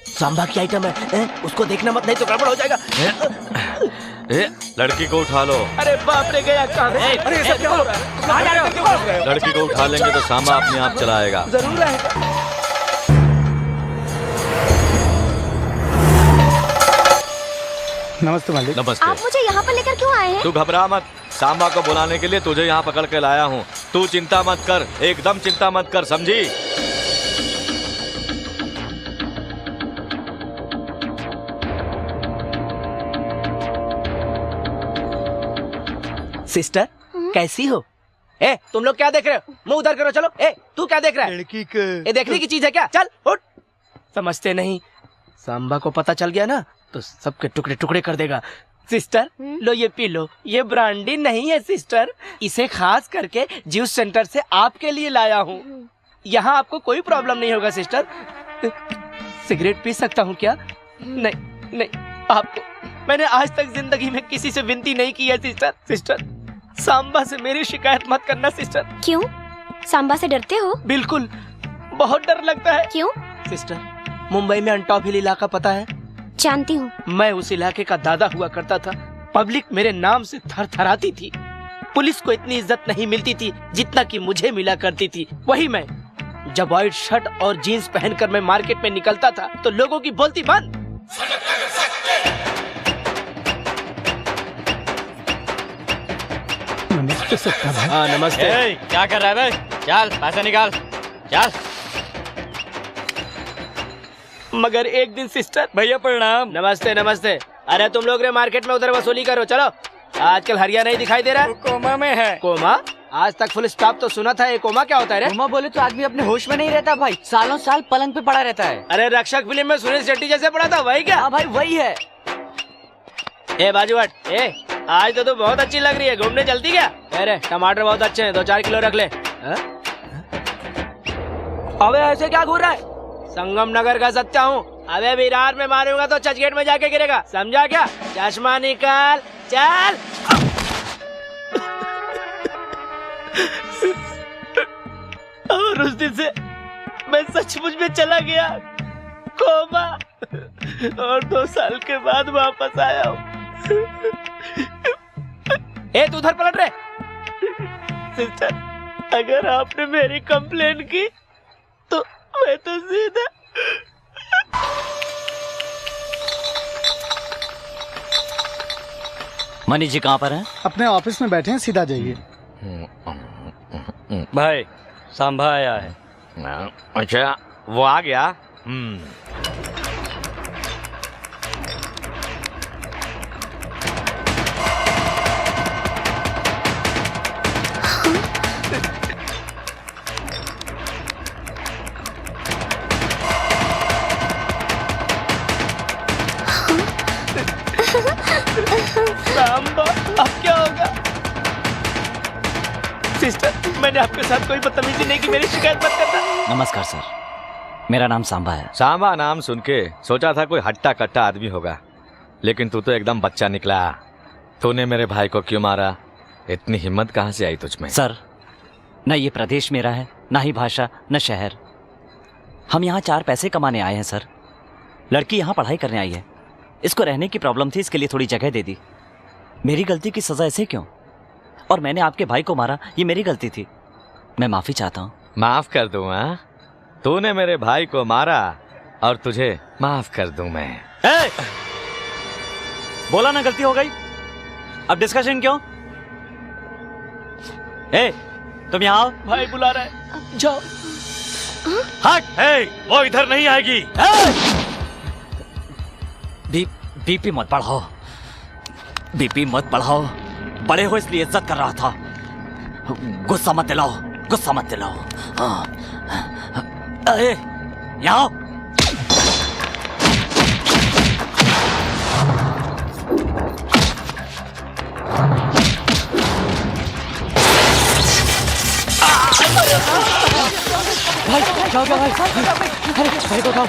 सांबा की आइटम है, उसको देखना मत, नहीं तो गड़बड़ हो जाएगा। लड़की को उठा लो। अरे बाप रे, गया कहाँ? अरे ये सब क्या हो रहा है? कहाँ जा रहे हो? लड़की को उठा लेंगे तो सांबा अपने आप चलाएगा। जरूर रहेगा। नमस्ते मालिक। नमस्ते। आप मुझे यहाँ पर लेकर क्यों आए हैं? तू घबरा मत, सांबा को बुलाने के लिए तुझे यहाँ पकड़ के लाया हूँ। तू चिंता मत कर, एकदम चिंता मत कर, समझी? सिस्टर कैसी हो? ए तुम लोग क्या देख रहे हो? मुंह उधर करो। चलो। ए तू क्या देख रहा है? लड़की को। ये देखने की चीज है क्या? चल उठ। समझते नहीं, सांबा को पता चल गया ना तो सबके टुकड़े टुकड़े कर देगा। सिस्टर लो ये पी लो, ये ब्रांडी नहीं है सिस्टर, इसे खास करके जूस सेंटर से आपके लिए लाया हूँ। यहाँ आपको कोई प्रॉब्लम नहीं होगा सिस्टर। सिगरेट पी सकता हूँ क्या? नहीं नहीं, आपको मैंने आज तक जिंदगी में किसी से विनती नहीं की है सिस्टर। सिस्टर सांबा से मेरी शिकायत मत करना सिस्टर। क्यों? सांबा से डरते हो? बिल्कुल, बहुत डर लगता है। क्यों? सिस्टर मुंबई में अंटॉप हिल इलाका पता है? जानती हूँ। मैं उस इलाके का दादा हुआ करता था। पब्लिक मेरे नाम से थरथराती थी। पुलिस को इतनी इज्जत नहीं मिलती थी जितना कि मुझे मिला करती थी। वही मैं जब व्हाइट शर्ट और जीन्स पहनकर मैं मार्केट में निकलता था तो लोगों की बोलती बंद। नमस्ते सत्ता भाई। हाँ नमस्ते। क्या कर रहा है बे? चल पैसा निकाल, चल। मगर एक दिन सिस्टर। भैया प्रणाम। नमस्ते नमस्ते। अरे तुम लोग रे मार्केट में उधर वसूली करो। चलो, आजकल हरिया नहीं दिखाई दे रहा है। कोमा में है। कोमा? आज तक फुल स्टॉप तो सुना था, ये कोमा क्या होता है रे? कोमा बोले तो आदमी अपने होश में नहीं रहता भाई, सालों साल पलंग पे पड़ा रहता है। अरे रक्षक फिल्म में सुनील शेट्टी जैसे पड़ा था, वही क्या? हाँ भाई वही है। ए बाजूवाट, ए आज तो तू बहुत अच्छी लग रही है, घूमने चलती क्या? अरे टमाटर बहुत अच्छे हैं, 2-4 किलो रख ले। अबे ऐसे क्या घूर रहा है? संगम नगर का सच्चा हूँ। अबे विरार में मारूंगा तो चर्चगेट में जाके गिरेगा, समझा क्या? चश्मा निकाल, चल। और उस दिन से मैं सचमुच में चला गया कोमा, और 2 साल के बाद वापस आया हूँ। ए तू उधर पलट रहे। सिस्टर अगर आपने मेरी कंप्लेन की तो मैं तो सीधा। मनी जी कहाँ पर हैं? अपने ऑफिस में बैठे हैं, सीधा जाइए। भाई सांभा आया है। अच्छा वो आ गया। सांबा अब क्या होगा? सिस्टर मैंने आपके साथ कोई बदतमीजी नहीं की, मेरी शिकायत मत करना। नमस्कार सर, मेरा नाम सांबा है। सांबा नाम सुन के सोचा था कोई हट्टा कट्टा आदमी होगा, लेकिन तू तो एकदम बच्चा निकला। तूने मेरे भाई को क्यों मारा? इतनी हिम्मत कहाँ से आई तुझमें? सर न ये प्रदेश मेरा है, ना ही भाषा, न शहर। हम यहाँ 4 पैसे कमाने आए हैं सर। लड़की यहाँ पढ़ाई करने आई है, इसको रहने की प्रॉब्लम थी, इसके लिए थोड़ी जगह दे दी। मेरी गलती की सजा ऐसे क्यों? और मैंने आपके भाई को मारा, ये मेरी गलती थी, मैं माफी चाहता हूँ। माफ कर दूं? हाँ, तूने मेरे भाई को मारा और तुझे माफ कर दूं मैं? बोला ना गलती हो गई, अब डिस्कशन क्यों? तुम यहाँ आओ। भाई बुला रहा है, जाओ। हट। वो इधर नहीं आएगी। बीपी मत बढ़ाओ, बीपी मत बढ़ाओ। बड़े हो इसलिए इज्जत कर रहा था। गुस्सा मत दिलाओ, गुस्सा मत दिलाओ। यहाँ आओ। भाई क्या हो गया भाई? अरे भाई को उठाओ।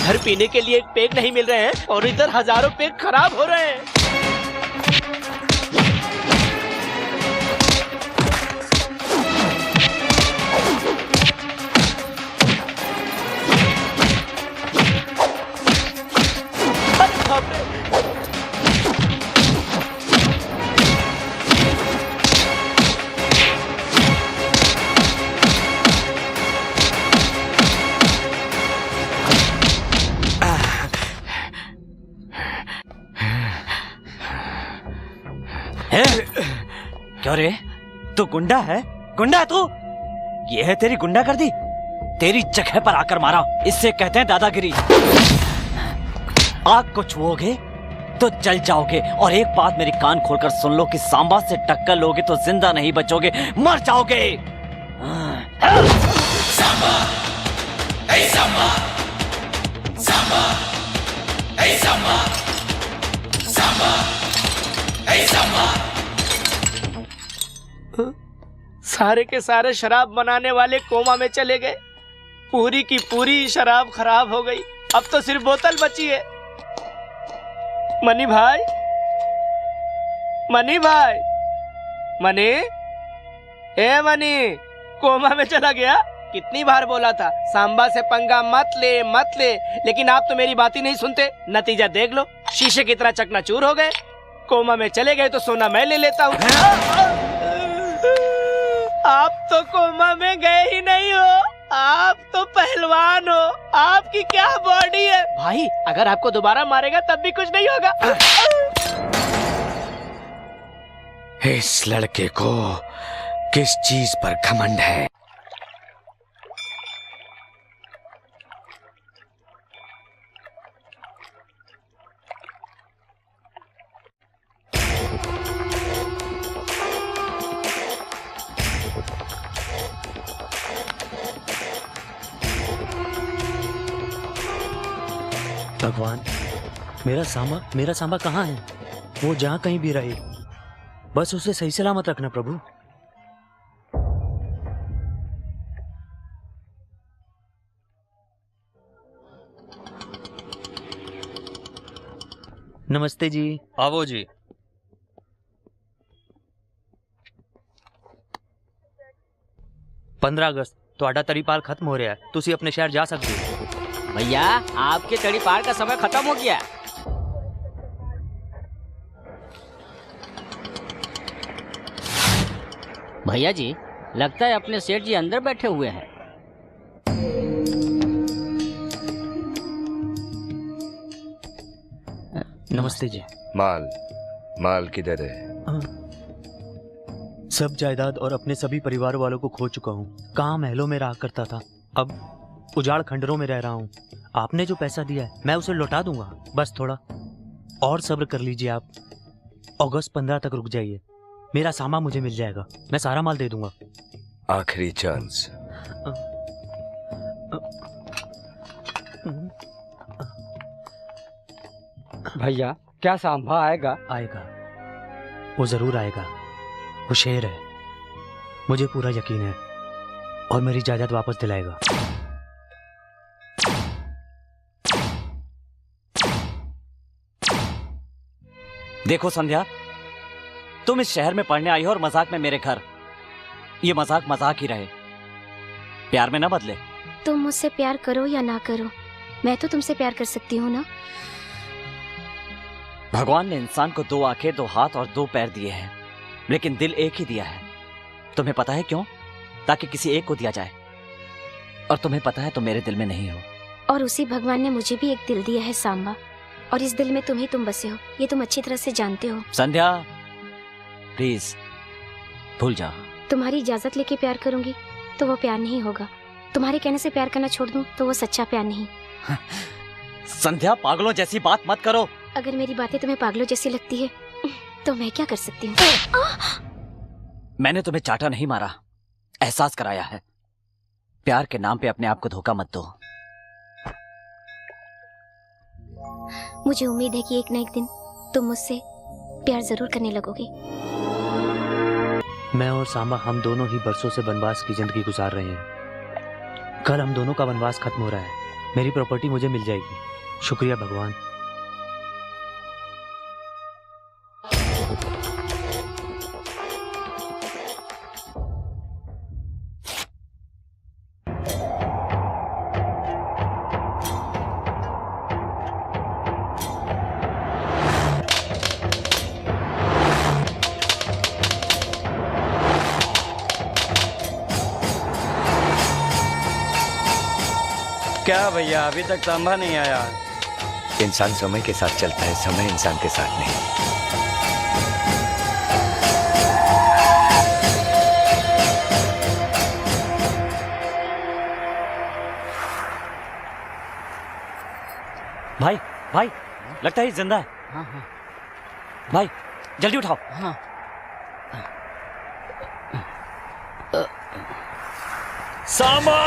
घर पीने के लिए एक पेग नहीं मिल रहे हैं और इधर हजारों पेग खराब हो रहे हैं। अरे बाप रे! क्यों रे, तू गुंडा है? गुंडा है तू? ये है तेरी गुंडागर्दी? तेरी जगह पर आकर मारा, इससे कहते हैं दादागिरी। आग को छुओगे तो जल जाओगे। और एक बात मेरी कान खोलकर सुन लो कि सांबा से टक्कर लोगे तो जिंदा नहीं बचोगे, मर जाओगे। सांबा, ए सांबा, सांबा, ए सांबा, सांबा, ए सांबा। सारे के सारे शराब बनाने वाले कोमा में चले गए। पूरी की पूरी शराब खराब हो गई। अब तो सिर्फ बोतल बची है। मनी भाई, मनी भाई, मनी, ए मनी, कोमा में चला गया। कितनी बार बोला था सांबा से पंगा मत ले, मत ले, लेकिन आप तो मेरी बात ही नहीं सुनते। नतीजा देख लो, शीशे की तरह चकनाचूर हो गए। कोमा में चले गए तो सोना मैं ले लेता हूँ। आप तो कोमा में गए ही नहीं हो, आप तो पहलवान हो। आपकी क्या बॉडी है भाई, अगर आपको दोबारा मारेगा तब भी कुछ नहीं होगा। इस लड़के को किस चीज पर घमंड है? भगवान, मेरा सांबा कहाँ है? वो जहाँ कहीं भी रहे, बस उसे सही सलामत रखना प्रभु। नमस्ते जी। आवो जी। पंद्रह अगस्त ਤੁਹਾਡਾ तरीपाल खत्म हो रहा है, तुसी अपने शहर जा सकते हो। भैया आपके तड़ी पार का समय खत्म हो गया। भैया जी लगता है अपने सेठ जी अंदर बैठे हुए हैं। नमस्ते जी। माल किधर है? सब जायदाद और अपने सभी परिवार वालों को खो चुका हूँ। कहाँ महलों में रहा करता था, अब उजाड़ खंडरों में रह रहा हूँ। आपने जो पैसा दिया है मैं उसे लौटा दूंगा, बस थोड़ा और सब्र कर लीजिए आप। अगस्त 15 तक रुक जाइए, मेरा सामान मुझे मिल जाएगा, मैं सारा माल दे दूंगा। आखिरी चांस। भैया क्या सांभा आएगा? आएगा, वो जरूर आएगा। वो शेर है, मुझे पूरा यकीन है, और मेरी जायदाद वापस दिलाएगा। देखो संध्या, तुम इस शहर में पढ़ने आई हो और मजाक में मेरे घर। ये मजाक मजाक ही रहे, प्यार में ना बदले। तुम मुझसे प्यार करो या ना करो, मैं तो तुमसे प्यार कर सकती हूँ ना। भगवान ने इंसान को 2 आंखें, 2 हाथ और 2 पैर दिए हैं, लेकिन दिल एक ही दिया है। तुम्हें पता है क्यों? ताकि किसी एक को दिया जाए, और तुम्हें पता है तुम मेरे दिल में नहीं हो। और उसी भगवान ने मुझे भी एक दिल दिया है सांबा, और इस दिल में तुम बसे हो, ये तुम अच्छी तरह से जानते हो। संध्या प्लीज भूल जाओ। तुम्हारी इजाजत लेके प्यार करूंगी तो वो प्यार नहीं होगा, तुम्हारे कहने से प्यार करना छोड़ दूं तो वो सच्चा प्यार नहीं। संध्या पागलों जैसी बात मत करो। अगर मेरी बातें तुम्हें पागलों जैसी लगती है तो मैं क्या कर सकती हूँ? मैंने तुम्हें चाटा नहीं मारा, एहसास कराया है। प्यार के नाम पे अपने आप को धोखा मत दो। मुझे उम्मीद है कि एक न एक दिन तुम मुझसे प्यार जरूर करने लगोगे। मैं और सांबा हम दोनों ही बरसों से वनवास की जिंदगी गुजार रहे हैं। कल हम दोनों का वनवास खत्म हो रहा है, मेरी प्रॉपर्टी मुझे मिल जाएगी। शुक्रिया भगवान। क्या भैया अभी तक सांभा नहीं आया? इंसान समय के साथ चलता है, समय इंसान के साथ नहीं। भाई भाई, लगता है ये जिंदा है। हाँ हाँ भाई जल्दी उठाओ। हाँ। सांबा!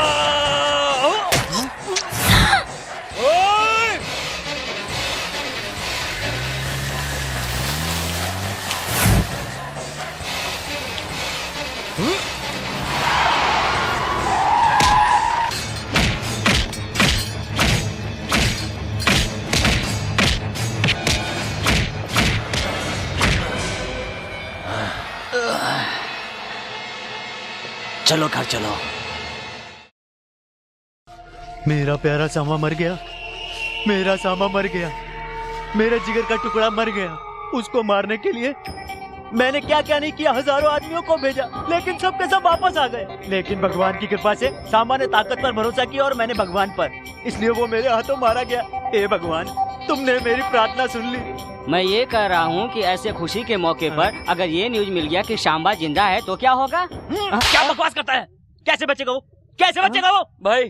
चलो घर चलो। मेरा प्यारा सांबा मर गया, मेरा सांबा मर गया, मेरे जिगर का टुकड़ा मर गया। उसको मारने के लिए मैंने क्या क्या नहीं किया, हजारों आदमियों को भेजा, लेकिन सब के सब वापस आ गए। लेकिन भगवान की कृपा से सांबा ने ताकत पर भरोसा किया और मैंने भगवान पर, इसलिए वो मेरे हाथों मारा गया। हे भगवान, तुमने मेरी प्रार्थना सुन ली। मैं ये कह रहा हूँ कि ऐसे खुशी के मौके पर अगर ये न्यूज मिल गया कि सांबा जिंदा है तो क्या होगा? क्या बकवास करता है? कैसे बचेगा वो? कैसे बचेगा वो? भाई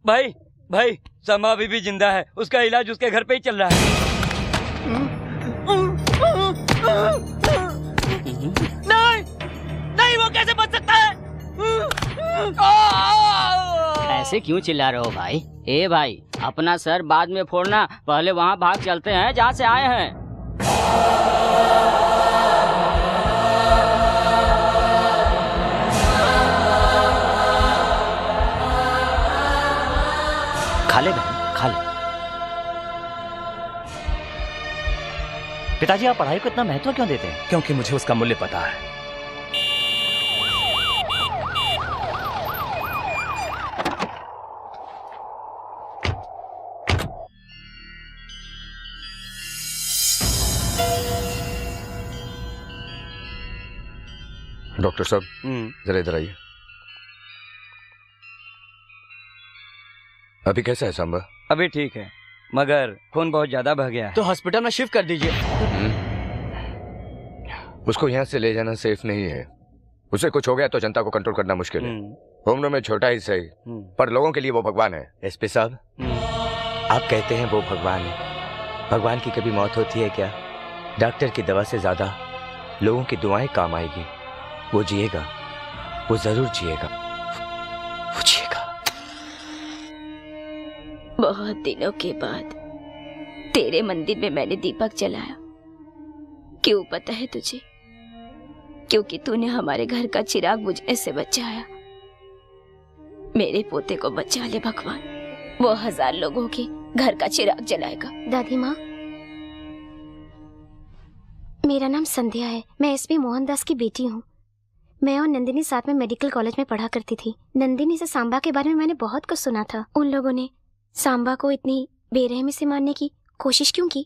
भाई भाई, सांबा अभी भी जिंदा है, उसका इलाज उसके घर पे ही चल रहा है। नहीं नहीं, वो कैसे बच सकता है? ऐसे क्यों चिल्ला रहे हो भाई? ए भाई, अपना सर बाद में फोड़ना, पहले वहाँ भाग चलते हैं जहाँ से आए हैं। खा ले बहन, खा ले। पिताजी, आप पढ़ाई को इतना महत्व क्यों देते हैं? क्योंकि मुझे उसका मूल्य पता है। डॉक्टर साहब जरा इधर आइए। अभी कैसा है सांबा? अभी ठीक है, मगर खून बहुत ज्यादा बह गया है। तो हॉस्पिटल में शिफ्ट कर दीजिए। उसको यहाँ से ले जाना सेफ नहीं है। उसे कुछ हो गया तो जनता को कंट्रोल करना मुश्किल है। उम्र में छोटा ही सही, पर लोगों के लिए वो भगवान है। एसपी साहब, आप कहते हैं वो भगवान है। भगवान की कभी मौत होती है क्या? डॉक्टर की दवा से ज्यादा लोगों की दुआएं काम आएगी। वो जिएगा, वो जरूर जिएगा, वो जिएगा। बहुत दिनों के बाद तेरे मंदिर में मैंने दीपक जलाया। क्यों पता है तुझे? क्योंकि तूने हमारे घर का चिराग बुझने से बचाया। मेरे पोते को बचा ले भगवान, वो 1000 लोगों के घर का चिराग जलाएगा। दादी माँ, मेरा नाम संध्या है। मैं एसपी मोहनदास की बेटी हूँ। मैं और नंदिनी साथ में मेडिकल कॉलेज में पढ़ा करती थी। नंदिनी से सांबा के बारे में मैंने बहुत कुछ सुना था। उन लोगों ने सांबा को इतनी बेरहमी से मारने की कोशिश क्यों की?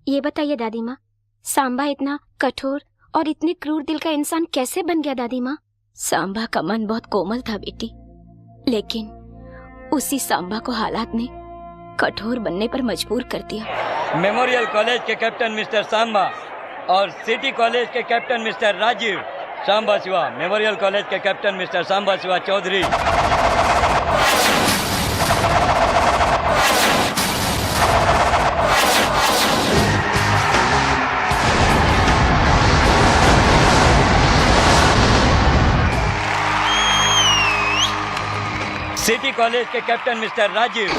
ये बताइए दादी माँ, सांबा इतना कठोर और इतने क्रूर दिल का इंसान कैसे बन गया? दादी माँ, सांबा का मन बहुत कोमल था बेटी, लेकिन उसी सांबा को हालात ने कठोर बनने पर मजबूर कर दिया। मेमोरियल कॉलेज के कैप्टन मिस्टर सांबा और सिटी कॉलेज के captain mister Rajiv. Samba Shiva memorial college के captain mister Samba Shiva Chaudhary. City college के कैप्टन मिस्टर राजीव।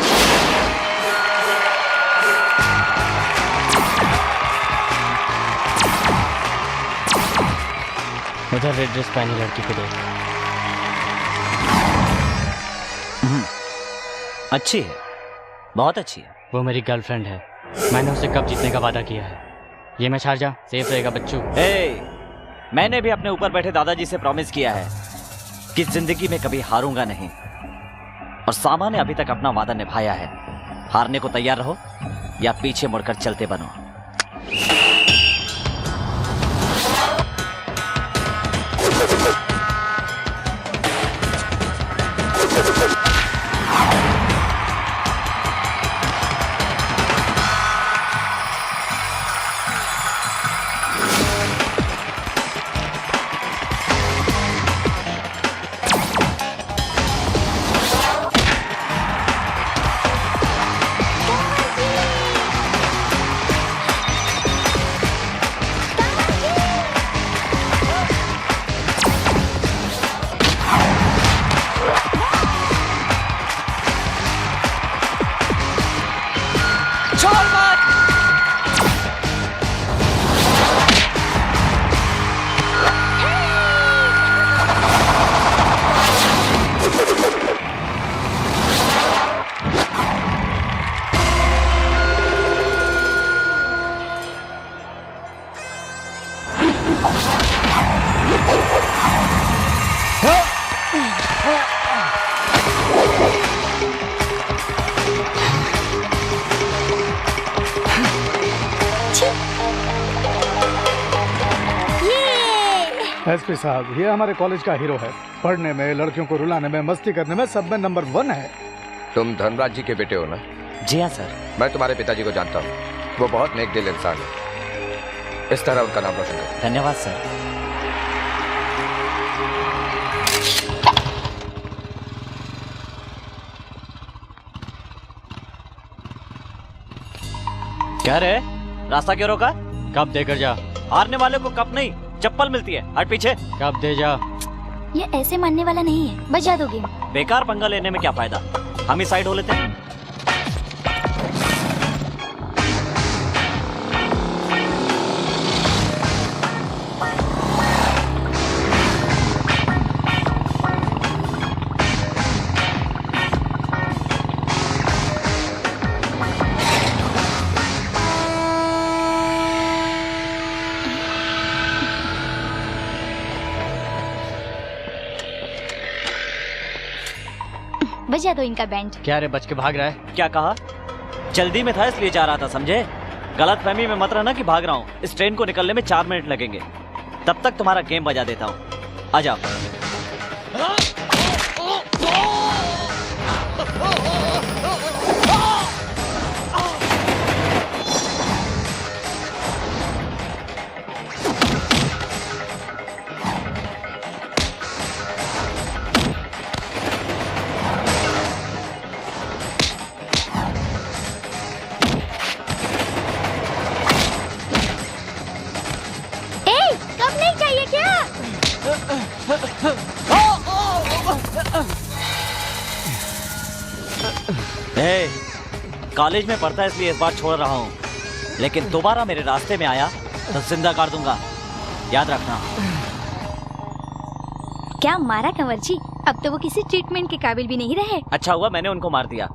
उधर रेड ड्रेस पहनी लड़की को देख। अच्छी है, बहुत अच्छी है। वो मेरी गर्लफ्रेंड है। मैंने उसे कब जीतने का वादा किया है। ये मैं शारजा सेफ रहेगा बच्चों। मैंने भी अपने ऊपर बैठे दादाजी से प्रॉमिस किया है कि जिंदगी में कभी हारूंगा नहीं, और सामा ने अभी तक अपना वादा निभाया है। हारने को तैयार रहो या पीछे मुड़कर चलते बनो। एसपी साहब, ये हमारे कॉलेज का हीरो है। पढ़ने में, लड़कियों को रुलाने में, मस्ती करने में सब में नंबर 1 है। तुम धनराज जी के बेटे हो ना? जी हाँ सर। मैं तुम्हारे पिताजी को जानता हूँ। वो बहुत नेक दिल इंसान है। इस तरह उनका नाम रोशन करो। धन्यवाद सर। क्या रे, रास्ता क्यों रोका? कप देकर जा। हारने वाले को कप नहीं, चप्पल मिलती है। हट पीछे। कप दे जा। ये ऐसे मानने वाला नहीं है, बजा दोगे। बेकार पंगा लेने में क्या फायदा, हम ही साइड हो लेते हैं। बजा दो इनका बैंड। क्या रे, बच के भाग रहा है? क्या कहा? जल्दी में था इसलिए जा रहा था, समझे? गलत फहमी में मत रहना कि भाग रहा हूँ। इस ट्रेन को निकलने में 4 मिनट लगेंगे। तब तक तुम्हारा गेम बजा देता हूँ। आ जाओ। कॉलेज में पढ़ता है इसलिए इस बार छोड़ रहा हूँ। लेकिन दोबारा मेरे रास्ते में आया तो जिंदा कर दूंगा, याद रखना। क्या मारा कंवर जी? अब तो वो किसी ट्रीटमेंट के काबिल भी नहीं रहे। अच्छा हुआ मैंने उनको मार दिया।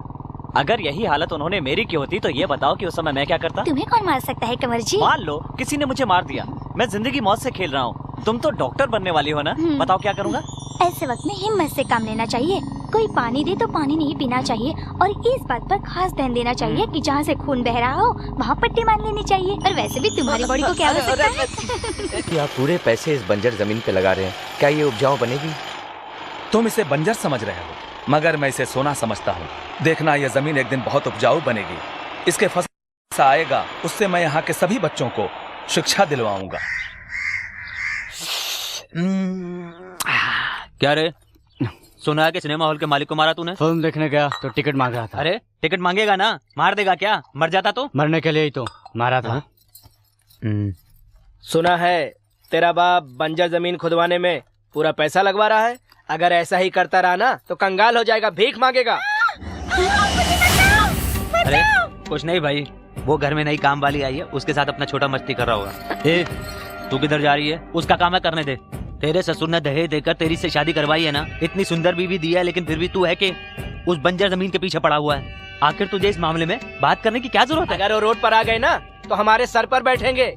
अगर यही हालत उन्होंने मेरी की होती तो ये बताओ कि उस समय मैं क्या करता? तुम्हें कौन मार सकता है कंवर जी? मान लो किसी ने मुझे मार दिया, मैं जिंदगी मौत से खेल रहा हूँ, तुम तो डॉक्टर बनने वाली हो ना, बताओ क्या करूँगा? ऐसे वक्त में हिम्मत से काम लेना चाहिए। कोई पानी दे तो पानी नहीं पीना चाहिए, और इस बात पर खास ध्यान देना चाहिए कि जहाँ से खून बह रहा हो वहाँ पट्टी मान लेनी चाहिए। और वैसे भी तुम्हारी बॉडी को क्या हो सकता है? कि आप पूरे पैसे इस बंजर जमीन पे लगा रहे हैं, क्या ये उपजाऊ बनेगी? तुम इसे बंजर समझ रहे हो, मगर मैं इसे सोना समझता हूँ। देखना यह जमीन एक दिन बहुत उपजाऊ बनेगी। इसके फसल आएगा, उससे मैं यहाँ के सभी बच्चों को शिक्षा दिलवाऊंगा। क्या रे, सुना है कि सिनेमा हॉल के मालिक को मारा तूने? फिल्म देखने गया तो टिकट मांग रहा था। अरे टिकट मांगेगा ना, मार देगा क्या? मर जाता तो? मरने के लिए ही तो मारा था। सुना है तेरा बाप बंजर जमीन खुदवाने में पूरा पैसा लगवा रहा है। अगर ऐसा ही करता रहा ना तो कंगाल हो जाएगा, भीख मांगेगा। अरे कुछ नहीं भाई, वो घर में नई काम वाली आई है, उसके साथ अपना छोटा मस्ती कर रहा होगा। ए, तू किधर जा रही है? उसका काम है करने दे। तेरे ससुर ने दहेज देकर तेरी से शादी करवाई है ना, इतनी सुंदर बीवी दी है, लेकिन फिर भी तू है कि उस बंजर जमीन के पीछे पड़ा हुआ है। आखिर तुझे इस मामले में बात करने की क्या जरूरत है? अगर वो रोड पर आ गए ना तो हमारे सर पर बैठेंगे।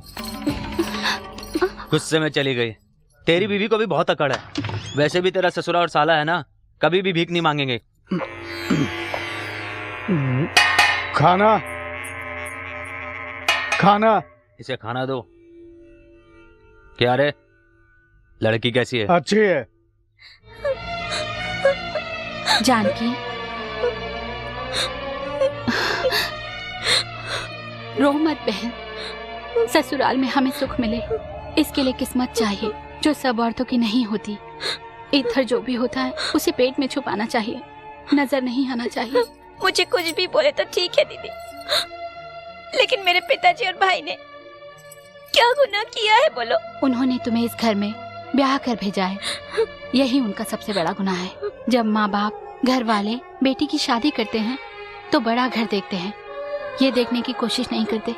गुस्से में चली गई। तेरी बीवी को भी बहुत अकड़ है। वैसे भी तेरा ससुरा और साला है ना, कभी भी भीख नहीं मांगेंगे। खाना खाना इसे खाना दो। क्या रे, लड़की कैसी है? अच्छी है। जानकी, रो मत बहन, ससुराल में हमें सुख मिले इसके लिए किस्मत चाहिए, जो सब औरतों की नहीं होती। इधर जो भी होता है उसे पेट में छुपाना चाहिए, नजर नहीं आना चाहिए। मुझे कुछ भी बोले तो ठीक है दीदी, लेकिन मेरे पिताजी और भाई ने क्या गुनाह किया है बोलो? उन्होंने तुम्हें इस घर में ब्याह कर भेजा है, यही उनका सबसे बड़ा गुनाह है। जब माँ बाप घर वाले बेटी की शादी करते हैं तो बड़ा घर देखते हैं, ये देखने की कोशिश नहीं करते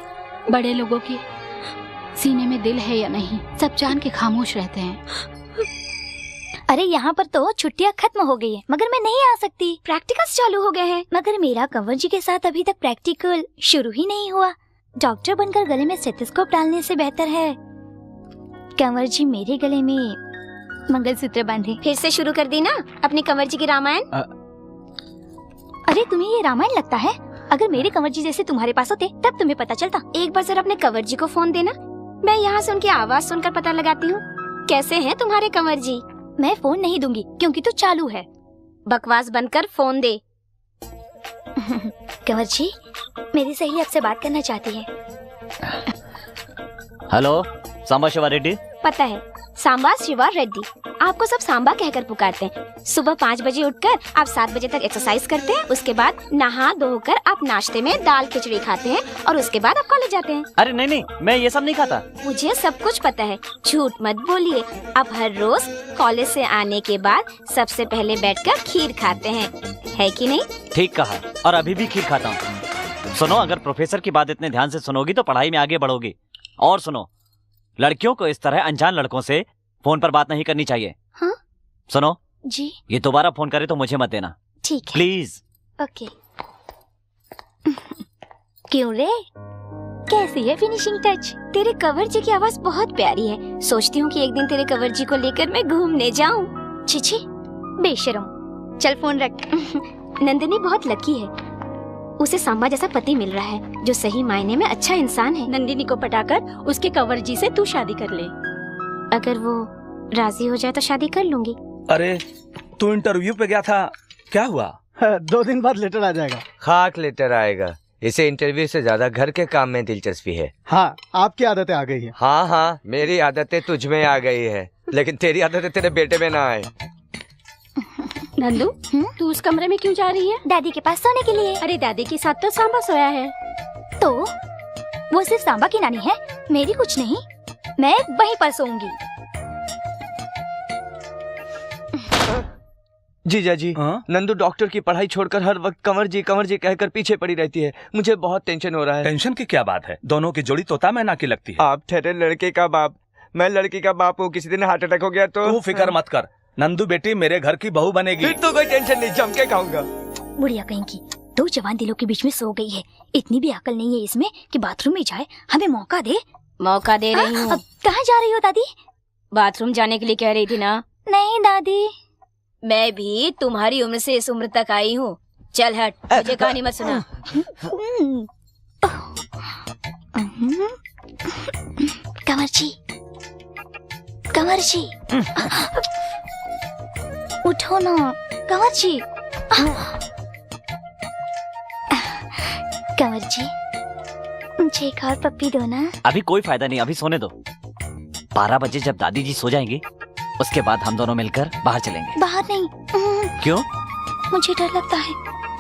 बड़े लोगों के सीने में दिल है या नहीं। सब जान के खामोश रहते हैं। अरे यहाँ पर तो छुट्टियाँ खत्म हो गई है, मगर मैं नहीं आ सकती, प्रैक्टिकल्स चालू हो गए हैं। मगर मेरा कंवर जी के साथ अभी तक प्रैक्टिकल शुरू ही नहीं हुआ। डॉक्टर बनकर गले में स्टेथोस्कोप डालने से बेहतर है कंवर जी मेरे गले में मंगलसूत्र बांधे। फिर से शुरू कर दी ना अपनी कंवर जी की रामायण। अरे तुम्हें ये रामायण लगता है? अगर मेरे कंवर जी जैसे तुम्हारे पास होते तब तुम्हें पता चलता। एक बार जरा अपने कंवर जी को फोन देना, मैं यहाँ से उनकी आवाज सुनकर पता लगाती हूँ कैसे हैं तुम्हारे कंवर जी। मैं फोन नहीं दूंगी क्योंकि तो चालू है। बकवास बंद कर फोन दे। कंवर जी, मेरी सहेली आपसे बात करना चाहती है। हेलो, सांबा शिवा रेड्डी। पता है, सांबा शिवा रेड्डी। आपको सब सांबा कहकर पुकारते हैं। सुबह 5 बजे उठकर आप 7 बजे तक एक्सरसाइज करते हैं, उसके बाद नहा धोकर आप नाश्ते में दाल खिचड़ी खाते हैं और उसके बाद आप कॉलेज जाते हैं। अरे नहीं नहीं, मैं ये सब नहीं खाता। मुझे सब कुछ पता है, झूठ मत बोलिए। आप हर रोज कॉलेज से आने के बाद सबसे पहले बैठकर खीर खाते हैं, है कि नहीं? ठीक कहा, और अभी भी खीर खाता हूँ। सुनो, अगर प्रोफेसर की बात इतने ध्यान से सुनोगी तो पढ़ाई में आगे बढ़ोगी। और सुनो, लड़कियों को इस तरह अनजान लड़कों से फोन पर बात नहीं करनी चाहिए। हाँ? सुनो जी, ये दोबारा फोन करे तो मुझे मत देना, ठीक है। प्लीज। ओके। क्यों रे, कैसी है फिनिशिंग टच? तेरे कंवर जी की आवाज बहुत प्यारी है। सोचती हूँ कि एक दिन तेरे कंवर जी को लेकर मैं घूमने जाऊँ। छिछी, बेशरम। चल फोन रख। नंदिनी बहुत लकी है, उसे सांबा जैसा पति मिल रहा है जो सही मायने में अच्छा इंसान है। नंदिनी को पटाकर उसके कंवर जी से तू शादी कर ले। अगर वो राजी हो जाए तो शादी कर लूंगी। अरे तू इंटरव्यू पे गया था, क्या हुआ? 2 दिन बाद लेटर आ जाएगा। खाक लेटर आएगा। इसे इंटरव्यू से ज्यादा घर के काम में दिलचस्पी है। हाँ, आपकी आदतें आ गई है। हाँ हाँ, मेरी आदतें तुझ में आ गई है, लेकिन तेरी आदतें तेरे बेटे में ना आए। नंदू, तू उस कमरे में क्यों जा रही है? दादी के पास सोने के लिए। अरे दादी के साथ तो सांबा सोया है। तो वो सिर्फ सांबा की नानी है, मेरी कुछ नहीं। मैं वहीं पर सोऊंगी। जीजा जी, नंदू डॉक्टर की पढ़ाई छोड़कर हर वक्त कंवर जी कहकर पीछे पड़ी रहती है। मुझे बहुत टेंशन हो रहा है। टेंशन की क्या बात है? दोनों की जोड़ी तोता मैना की लगती है। आप ठहरे लड़के का बाप, मैं लड़की का बाप हूँ। किसी दिन हार्ट अटैक हो गया तो तू फिक्र मत कर, नंदू बेटी मेरे घर की बहू बनेगी। फिर तो कोई टेंशन नहीं, जम के खाऊंगा। बुढ़िया कहीं की, दो जवान दिलों के बीच में सो गई है। इतनी भी अकल नहीं है इसमें कि बाथरूम में जाए। हमें मौका दे। मौका दे रही हूँ। कहाँ जा रही हो दादी? बाथरूम जाने के लिए कह रही थी ना? नहीं दादी, मैं भी तुम्हारी उम्र से इस उम्र तक आई हूँ। चल हट, मुझे कहानी मत सुना। कंवर जी, उठो ना कंवर जी। कंवर जी, मुझे एक और पप्पी दो ना। अभी कोई फायदा नहीं, अभी सोने दो। 12 बजे जब दादी जी सो जाएंगी उसके बाद हम दोनों मिलकर बाहर चलेंगे। बाहर नहीं। क्यों? मुझे डर लगता है,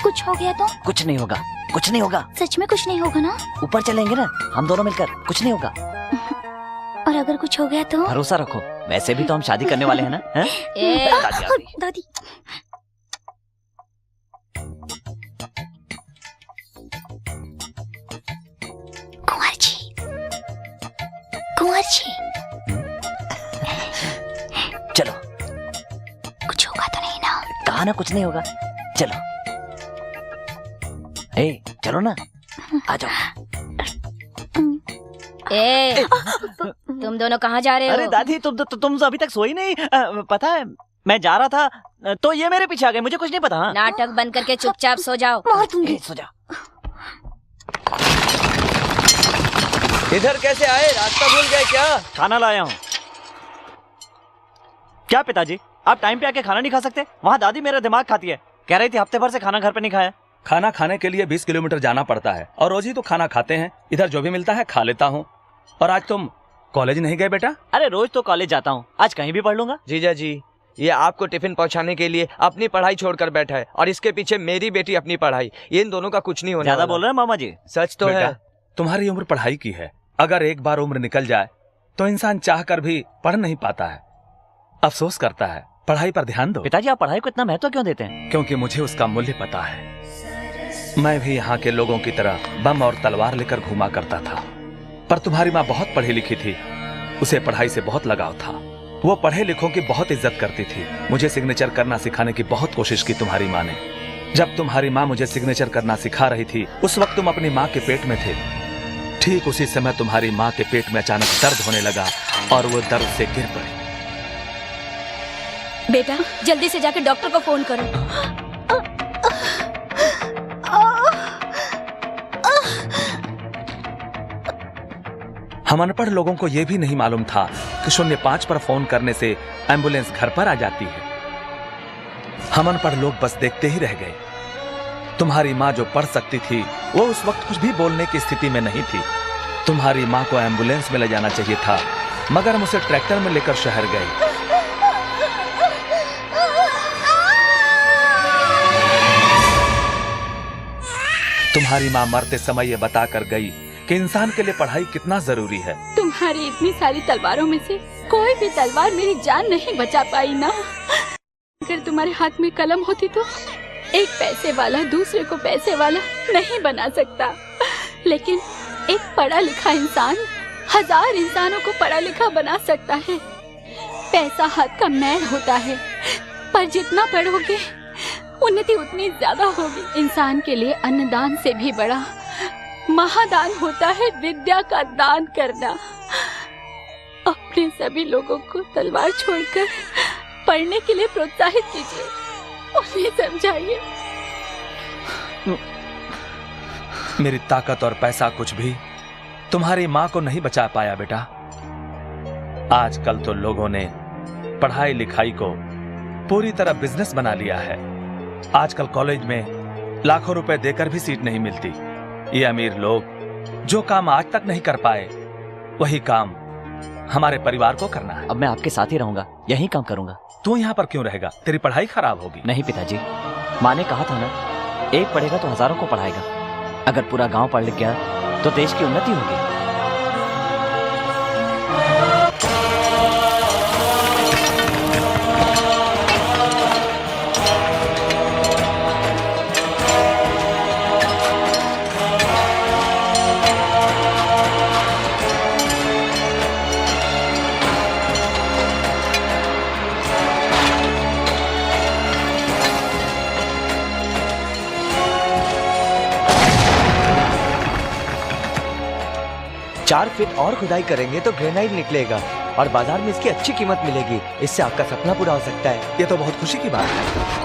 कुछ हो गया तो? कुछ नहीं होगा, कुछ नहीं होगा। सच में कुछ नहीं होगा ना? ऊपर चलेंगे ना हम दोनों मिलकर, कुछ नहीं होगा। और अगर कुछ हो गया तो? भरोसा रखो, वैसे भी तो हम शादी करने वाले हैं ना। दादी, कुंवर जी, चलो। कुछ होगा तो नहीं ना? कहा ना कुछ नहीं होगा, चलो। ए, चलो ना, आ जाओ। तुम दोनों कहाँ जा रहे हो? अरे दादी, तुम अभी तक सोई नहीं? पता है मैं जा रहा था तो ये मेरे पीछे आ गए, मुझे कुछ नहीं पता। नाटक बंद करके चुपचाप सो जाओ। मार दूंगी। सो जा। इधर कैसे आए? रास्ता भूल गए क्या? खाना लाया हूँ। क्या पिताजी, आप टाइम पे आके खाना नहीं खा सकते? वहाँ दादी मेरा दिमाग खाती है, कह रही थी हफ्ते भर से खाना घर पे नहीं खाया। खाना खाने के लिए 20 किलोमीटर जाना पड़ता है और रोज ही तो खाना खाते हैं। इधर जो भी मिलता है खा लेता हूँ। और आज तुम कॉलेज नहीं गए बेटा? अरे रोज तो कॉलेज जाता हूँ, आज कहीं भी पढ़ लूंगा। जीजा जी, ये आपको टिफिन पहुंचाने के लिए अपनी पढ़ाई छोड़कर बैठा है और इसके पीछे मेरी बेटी अपनी पढ़ाई। ये इन दोनों का कुछ नहीं होने ज्यादा वाला। बोल रहे हैं मामा जी। सच तो है। तुम्हारी उम्र पढ़ाई की है, अगर एक बार उम्र निकल जाए तो इंसान चाह कर भी पढ़ नहीं पाता है, अफसोस करता है। पढ़ाई पर ध्यान दो। पिताजी, आप पढ़ाई को इतना महत्व क्यों देते हैं? क्योंकि मुझे उसका मूल्य पता है। मैं भी यहाँ के लोगों की तरह बम और तलवार लेकर घूमा करता था, पर तुम्हारी माँ बहुत पढ़ी लिखी थी, उसे पढ़ाई से बहुत लगाव था। वो पढ़े लिखों की बहुत इज्जत करती थी। मुझे सिग्नेचर करना सिखाने की बहुत कोशिश की तुम्हारी माँ ने। जब तुम्हारी माँ मुझे सिग्नेचर करना सिखा रही थी उस वक्त तुम अपनी माँ के पेट में थे। ठीक उसी समय तुम्हारी माँ के पेट में अचानक दर्द होने लगा और वो दर्द से गिर पड़ी। बेटा, जल्दी से जाकर डॉक्टर को फोन करो। हम अनपढ़ लोगों को यह भी नहीं मालूम था कि 05 पर फोन करने से एम्बुलेंस घर पर आ जाती है। हम अनपढ़ लोग बस देखते ही रह गए। तुम्हारी माँ जो पढ़ सकती थी वो उस वक्त कुछ भी बोलने की स्थिति में नहीं थी। तुम्हारी माँ को एम्बुलेंस में ले जाना चाहिए था, मगर हम उसे ट्रैक्टर में लेकर शहर गए। तुम्हारी माँ मरते समय ये बताकर गई कि इंसान के लिए पढ़ाई कितना जरूरी है। तुम्हारी इतनी सारी तलवारों में से कोई भी तलवार मेरी जान नहीं बचा पाई ना। अगर तुम्हारे हाथ में कलम होती तो एक पैसे वाला दूसरे को पैसे वाला नहीं बना सकता, लेकिन एक पढ़ा लिखा इंसान 1000 इंसानों को पढ़ा लिखा बना सकता है। पैसा हाथ का मैल होता है, पर जितना पढ़ोगे उन्नति उतनी ज्यादा होगी। इंसान के लिए अन्नदान से भी बड़ा महादान होता है विद्या का दान करना। अपने सभी लोगों को तलवार छोड़कर पढ़ने के लिए प्रोत्साहित कीजिए, उन्हें समझाइए। मेरी ताकत और पैसा कुछ भी तुम्हारी माँ को नहीं बचा पाया बेटा। आजकल तो लोगों ने पढ़ाई लिखाई को पूरी तरह बिजनेस बना लिया है। आजकल कॉलेज में लाखों रुपए देकर भी सीट नहीं मिलती। ये अमीर लोग जो काम आज तक नहीं कर पाए वही काम हमारे परिवार को करना है। अब मैं आपके साथ ही रहूंगा, यही काम करूंगा। तू यहाँ पर क्यों रहेगा? तेरी पढ़ाई खराब होगी। नहीं पिताजी, माँ ने कहा था ना, एक पढ़ेगा तो हजारों को पढ़ाएगा। अगर पूरा गांव पढ़ लिख गया तो देश की उन्नति होगी। 4 फीट और खुदाई करेंगे तो ग्रेनाइट निकलेगा और बाजार में इसकी अच्छी कीमत मिलेगी। इससे आपका सपना पूरा हो सकता है। ये तो बहुत खुशी की बात है।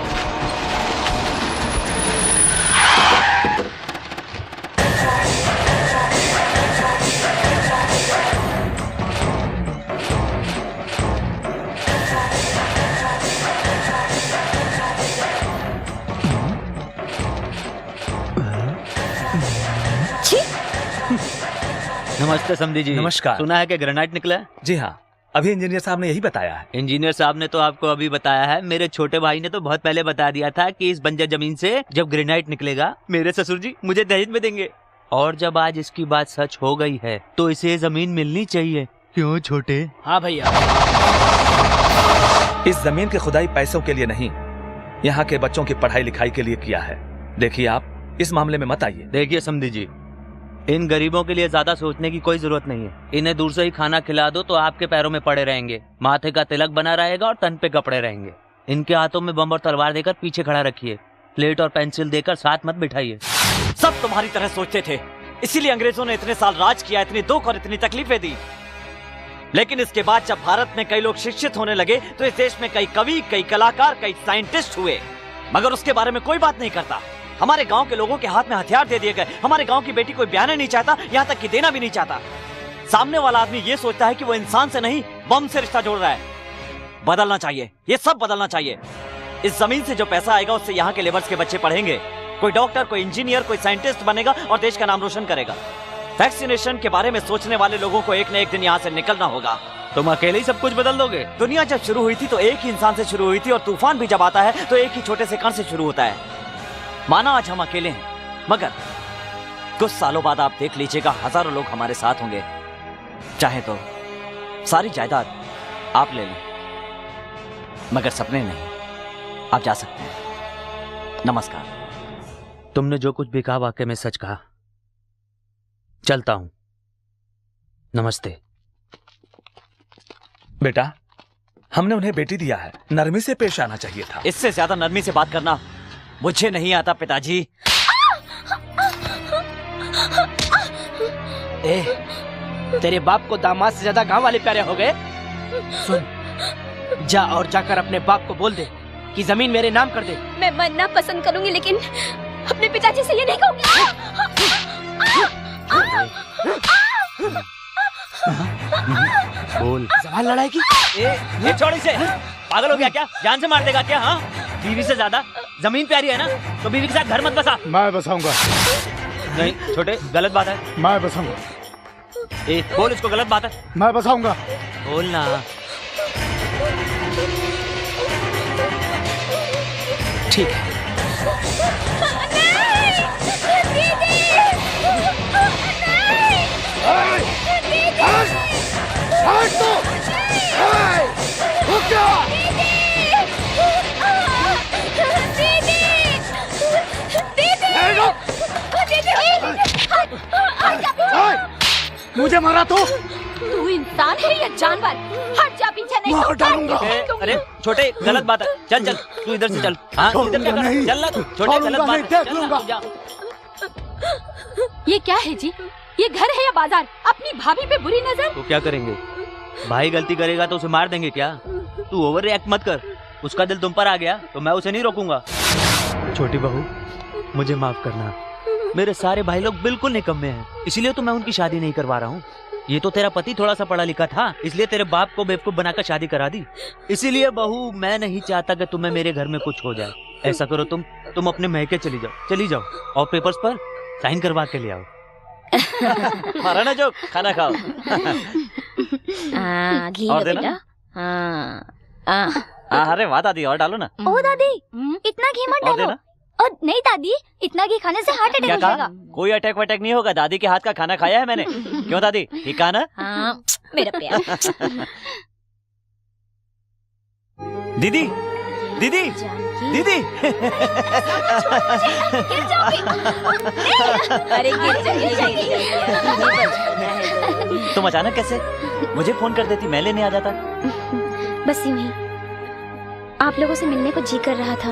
नमस्ते समधी जी। नमस्कार। सुना है कि ग्रेनाइट निकला है? जी हाँ, अभी इंजीनियर साहब ने यही बताया है। इंजीनियर साहब ने तो आपको अभी बताया है, मेरे छोटे भाई ने तो बहुत पहले बता दिया था कि इस बंजर जमीन से जब ग्रेनाइट निकलेगा मेरे ससुर जी मुझे दहेज में देंगे। और जब आज इसकी बात सच हो गई है तो इसे जमीन मिलनी चाहिए। क्यों छोटे? हाँ भैया। इस जमीन की खुदाई पैसों के लिए नहीं, यहाँ के बच्चों की पढ़ाई लिखाई के लिए किया है। देखिए आप इस मामले में मत आइए। देखिए समधी जी, इन गरीबों के लिए ज्यादा सोचने की कोई जरूरत नहीं है। इन्हें दूर से ही खाना खिला दो तो आपके पैरों में पड़े रहेंगे, माथे का तिलक बना रहेगा और तन पे कपड़े रहेंगे। इनके हाथों में बम और तलवार देकर पीछे खड़ा रखिए, प्लेट और पेंसिल देकर साथ मत बिठाइए। सब तुम्हारी तरह सोचते थे, इसीलिए अंग्रेजों ने इतने साल राज किया, इतनी दुख और इतनी तकलीफें दी। लेकिन इसके बाद जब भारत में कई लोग शिक्षित होने लगे तो इस देश में कई कवि, कई कलाकार, कई साइंटिस्ट हुए, मगर उसके बारे में कोई बात नहीं करता। हमारे गांव के लोगों के हाथ में हथियार दे दिए गए। हमारे गांव की बेटी कोई ब्याह नहीं चाहता, यहाँ तक कि देना भी नहीं चाहता। सामने वाला आदमी ये सोचता है कि वो इंसान से नहीं बम से रिश्ता जोड़ रहा है। बदलना चाहिए, ये सब बदलना चाहिए। इस जमीन से जो पैसा आएगा उससे यहाँ के लेबर्स के बच्चे पढ़ेंगे, कोई डॉक्टर, कोई इंजीनियर, कोई साइंटिस्ट बनेगा और देश का नाम रोशन करेगा। वैक्सीनेशन के बारे में सोचने वाले लोगों को एक न एक दिन यहाँ से निकलना होगा। तुम अकेले ही सब कुछ बदल दोगे? दुनिया जब शुरू हुई थी तो एक ही इंसान से शुरू हुई थी और तूफान भी जब आता है तो एक ही छोटे से कण से शुरू होता है। माना आज हम अकेले हैं, मगर कुछ सालों बाद आप देख लीजिएगा हजारों लोग हमारे साथ होंगे। चाहे तो सारी जायदाद आप ले लें, मगर सपने नहीं। आप जा सकते हैं। नमस्कार। तुमने जो कुछ भी कहा वाकई में सच कहा। चलता हूं। नमस्ते। बेटा, हमने उन्हें बेटी दिया है, नरमी से पेश आना चाहिए था। इससे ज्यादा नरमी से बात करना मुझे नहीं आता पिताजी। तेरे बाप को दामाद से ज्यादा गांव वाले प्यारे हो गए। सुन, जा और जाकर अपने बाप को बोल दे कि जमीन मेरे नाम कर दे। मैं मरना पसंद करूंगी लेकिन अपने पिताजी से ये नहीं कहूंगी। बोल। सवाल लड़ाई की। ये छोड़ इसे। पागल हो गया क्या? जान से मार देगा क्या? हाँ, बीवी से ज्यादा जमीन प्यारी है ना, तो बीवी के साथ घर मत बसा। मैं बसाऊंगा। नहीं छोटे, गलत बात है। मैं बसाऊंगा। बोल इसको, गलत बात है। मैं बसाऊंगा। बोल ना। ठीक है। मुझे मारा तो? तू इंसान है या जानवर? हट जा, पीछे नहीं मार डालूंगा। अरे छोटे, गलत बात है। चल चल, तू इधर से चल। हाँ, इधर क्या कर? चल ना छोटे, गलत बात है। चल ना। ये क्या है जी? ये घर है या बाजार? अपनी भाभी पे बुरी नजर। तो क्या करेंगे? भाई गलती करेगा तो उसे मार देंगे क्या? तू ओवर रिएक्ट मत कर। उसका दिल तुम पर आ गया तो मैं उसे नहीं रोकूंगा। छोटी बहू, मुझे माफ करना। मेरे सारे भाई लोग बिल्कुल निकम्मे हैं, इसलिए तो मैं उनकी शादी नहीं करवा रहा हूँ। ये तो तेरा पति थोड़ा सा पढ़ा लिखा था, इसलिए तेरे बाप को बेवकूफ बनाकर शादी करा दी। इसीलिए बहू, मैं नहीं चाहता कि तुम्हें मेरे घर में कुछ हो जाए। ऐसा करो, तुम अपने महके चली जाओ और पेपर्स पर साइन करवा के ले आओ। मारा ना जो, खाना खाओ। घी और लो देना? बेटा। अरे वाह दादी, और डालो ना। ओ दादी, इतना घी मत और डालो। देना? और नहीं दादी, इतना घी खाने से हार्ट अटैक क्या हो कहा? जाएगा। कोई अटैक वटैक नहीं होगा। दादी के हाथ का खाना खाया है मैंने। क्यों दादी, ठीक कहा ना? हाँ, मेरा प्यार। दीदी, दीदी, दीदी। अरे गिर जाएगी। तुम अचानक कैसे? मुझे फोन कर देती, मैं लेने आ जाता। बस यूं ही आप लोगों से मिलने को जी कर रहा था।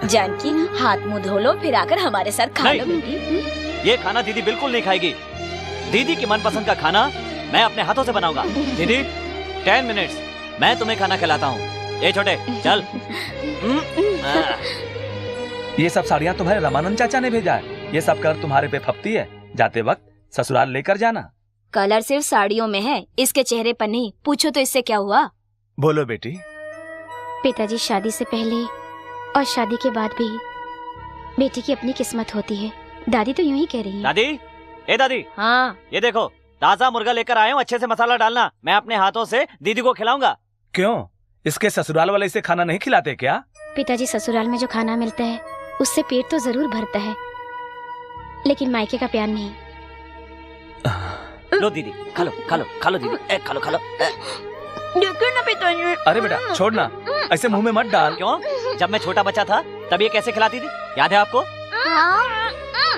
जानकी, हाथ मुंह धो लो, फिर आकर हमारे साथ खा लो बेटी। ये खाना दीदी बिल्कुल नहीं खाएगी। दीदी की मनपसंद का खाना मैं अपने हाथों से बनाऊंगा। दीदी 10 मिनट्स, मैं तुम्हें खाना खिलाता हूँ। ए छोटे चल। ये सब साड़ियाँ तुम्हारे रामानंद चाचा ने भेजा है। ये सब कर तुम्हारे पे फपती है। जाते वक्त ससुराल लेकर जाना। कलर सिर्फ साड़ियों में है, इसके चेहरे पर नहीं। पूछो तो इससे क्या हुआ? बोलो बेटी। पिताजी, शादी से पहले और शादी के बाद भी बेटी की अपनी किस्मत होती है। दादी तो यूं ही कह रही है। दादी, ए दादी। हाँ, ये देखो ताजा मुर्गा लेकर आया हूँ, अच्छे से मसाला डालना। मैं अपने हाथों से दीदी को खिलाऊंगा। क्यों, इसके ससुराल वाले इसे खाना नहीं खिलाते क्या? पिताजी, ससुराल में जो खाना मिलता है उससे पेट तो जरूर भरता है, लेकिन मायके का प्यार नहीं। लो दीदी, खा लो खा लो खा लो दीदी, खा लो खा लो। देखो ना पिताजी। अरे बेटा छोड़ना, ऐसे मुंह में मत डाल। क्यों, जब मैं छोटा बच्चा था तब ये कैसे खिलाती थी, याद है आपको?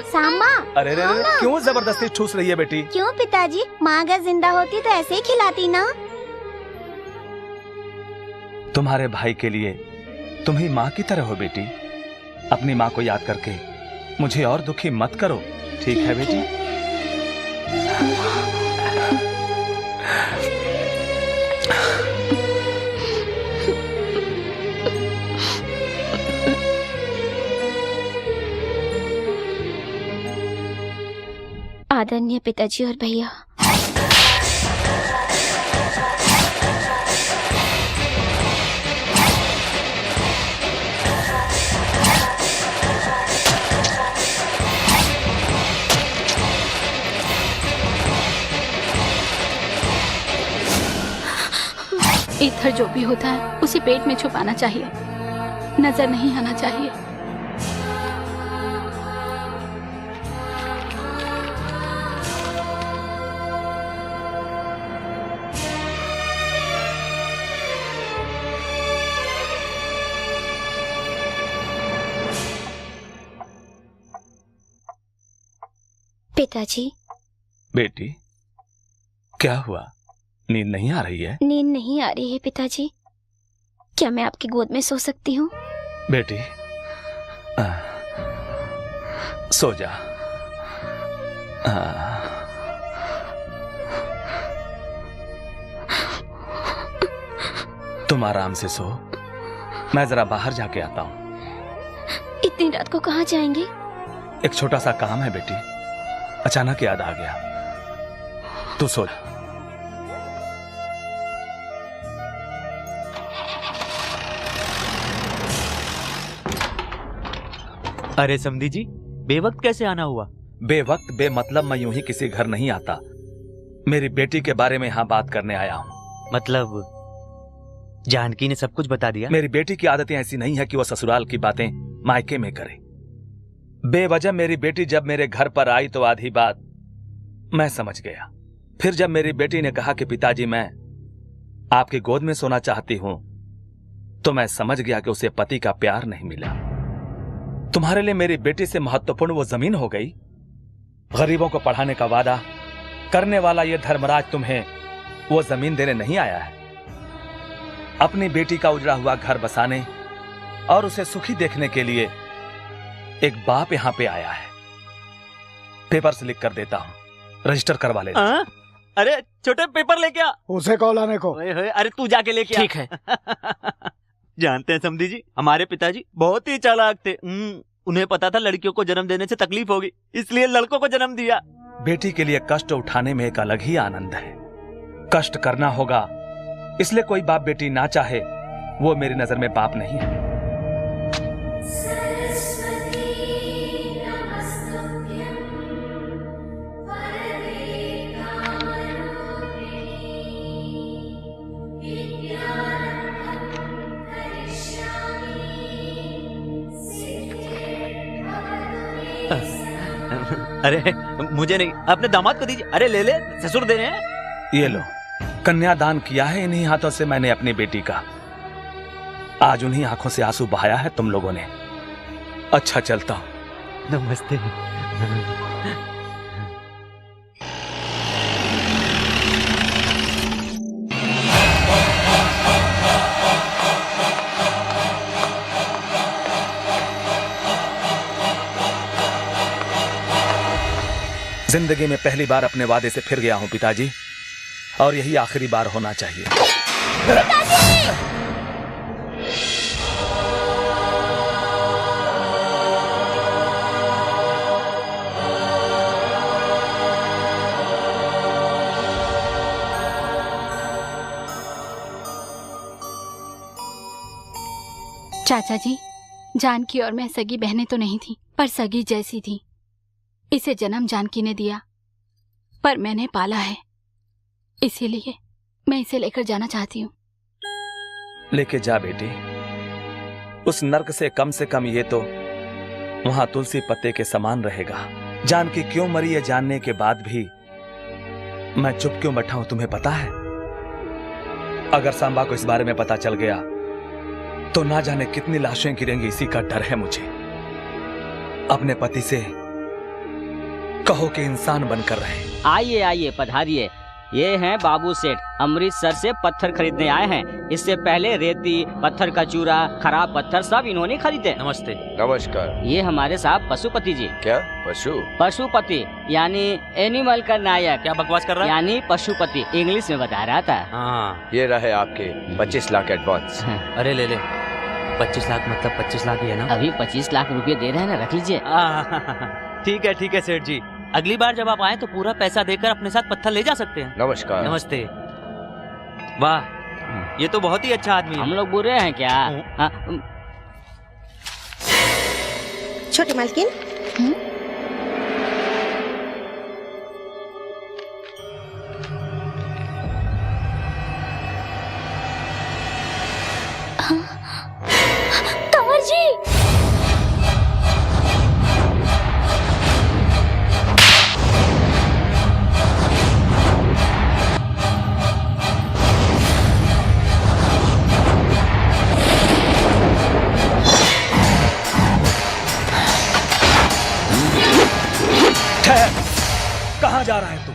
सांबा। अरे रे, क्यों जबरदस्ती ठूस रही है बेटी? क्यों पिताजी, माँ अगर जिंदा होती तो ऐसे ही खिलाती ना। तुम्हारे भाई के लिए तुम ही माँ की तरह हो बेटी। अपनी माँ को याद करके मुझे और दुखी मत करो, ठीक है बेटी? आदरणीय पिताजी और भैया, इधर जो भी होता है उसे पेट में छुपाना चाहिए, नजर नहीं आना चाहिए। पिताजी। बेटी क्या हुआ, नींद नहीं आ रही है? नींद नहीं आ रही है पिताजी। क्या मैं आपकी गोद में सो सकती हूँ? बेटी सो जा। तुम आराम से सो, मैं जरा बाहर जाके आता हूँ। इतनी रात को कहाँ जाएंगे? एक छोटा सा काम है बेटी, अचानक याद आ गया। तू सो जा। अरे समधी जी, बेवक्त कैसे आना हुआ? बेवक्त बेमतलब मैं यूं ही किसी घर नहीं आता। मेरी बेटी के बारे में यहाँ बात करने आया हूँ। मतलब जानकी ने सब कुछ बता दिया? मेरी बेटी की आदतें ऐसी नहीं है कि वो ससुराल की बातें मायके में करे। बेवजह मेरी बेटी जब मेरे घर पर आई तो आधी बात मैं समझ गया। फिर जब मेरी बेटी ने कहा कि पिताजी मैं आपकी गोद में सोना चाहती हूं, तो मैं समझ गया कि उसे पति का प्यार नहीं मिला। तुम्हारे लिए मेरी बेटी से महत्वपूर्ण वो जमीन हो गई। गरीबों को पढ़ाने का वादा करने वाला ये धर्मराज तुम्हें वो जमीन देने नहीं आया है। अपनी बेटी का उजड़ा हुआ घर बसाने और उसे सुखी देखने के लिए एक बाप यहां पे आया है। पेपर्स लिख कर देता हूं, रजिस्टर करवा ले। अरे छोटे पेपर लेके आ। उसे कॉल आने को। अरे तू जाके लेके आ। ठीक है। जानते हैं समधी जी, हमारे पिताजी बहुत ही चालाक थे। उन्हें पता था लड़कियों को जन्म देने से तकलीफ होगी, इसलिए लड़कों को जन्म दिया। बेटी के लिए कष्ट उठाने में एक अलग ही आनंद है। कष्ट करना होगा, इसलिए कोई बाप बेटी ना चाहे वो मेरी नजर में पाप नहीं है। अरे मुझे नहीं, अपने दामाद को दीजिए। अरे ले ले, ससुर दे रहे हैं। ये लो, कन्यादान किया है इन्हीं हाथों से मैंने अपनी बेटी का। आज उन्हीं आंखों से आंसू बहाया है तुम लोगों ने। अच्छा चलता हूं। नमस्ते। जिंदगी में पहली बार अपने वादे से फिर गया हूं पिताजी, और यही आखिरी बार होना चाहिए। चाचा जी, जानकी और मैं सगी बहनें तो नहीं थी, पर सगी जैसी थी। इसे जन्म जानकी ने दिया, पर मैंने पाला है, इसीलिए मैं इसे लेकर जाना चाहती हूँ। लेके जा बेटी, उस नर्क से कम ये तो वहां तुलसी पत्ते के समान रहेगा। जानकी क्यों मरी ये जानने के बाद भी मैं चुप क्यों बैठा हूं तुम्हें पता है? अगर सांबा को इस बारे में पता चल गया तो ना जाने कितनी लाशें गिरेंगी, इसी का डर है मुझे। अपने पति से कहो कि इंसान बनकर रहे। आइए आइए पधारिए। ये हैं बाबू सेठ, अमृतसर से पत्थर खरीदने आए हैं। इससे पहले रेती, पत्थर का चूरा, खराब पत्थर सब इन्होंने खरीदे। नमस्ते। नमस्कार। ये हमारे साहब पशुपति जी। क्या पशु? पशुपति यानी एनिमल का नायक। क्या बकवास कर रहा है? यानी पशुपति, इंग्लिश में बता रहा था। हाँ, ये रहे आपके 25 लाख एडवांस। अरे ले ले। 25 लाख मतलब 25 लाख ही है ना? अभी 25 लाख रुपए दे रहे हैं ना, रख लीजिए। ठीक है सेठ जी, अगली बार जब आप आए तो पूरा पैसा देकर अपने साथ पत्थर ले जा सकते हैं। नमस्कार। नमस्ते। वाह, ये तो बहुत ही अच्छा आदमी है। हम लोग बुरे हैं क्या? छोटी मालकिन, कंवर जी। कहाँ जा रहा है तू?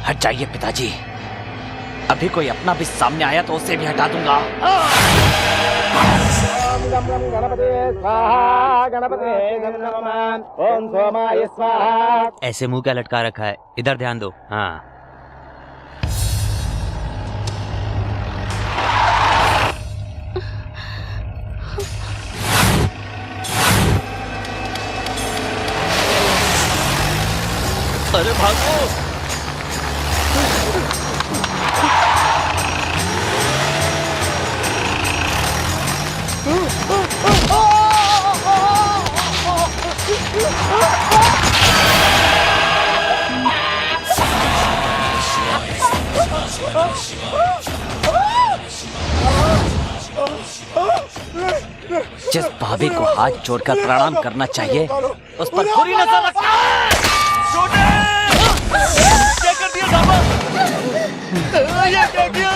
हट जाइए पिताजी, अभी कोई अपना भी सामने आया तो उसे भी हटा दूंगा। ऐसे मुंह क्या लटका रखा है? इधर ध्यान दो। हाँ, अरे भागो! जिस भाभी को हाथ जोड़कर प्रणाम करना चाहिए उस पर बुरी नजर रखना। क्या कर दिया साहब? ये क्या किया?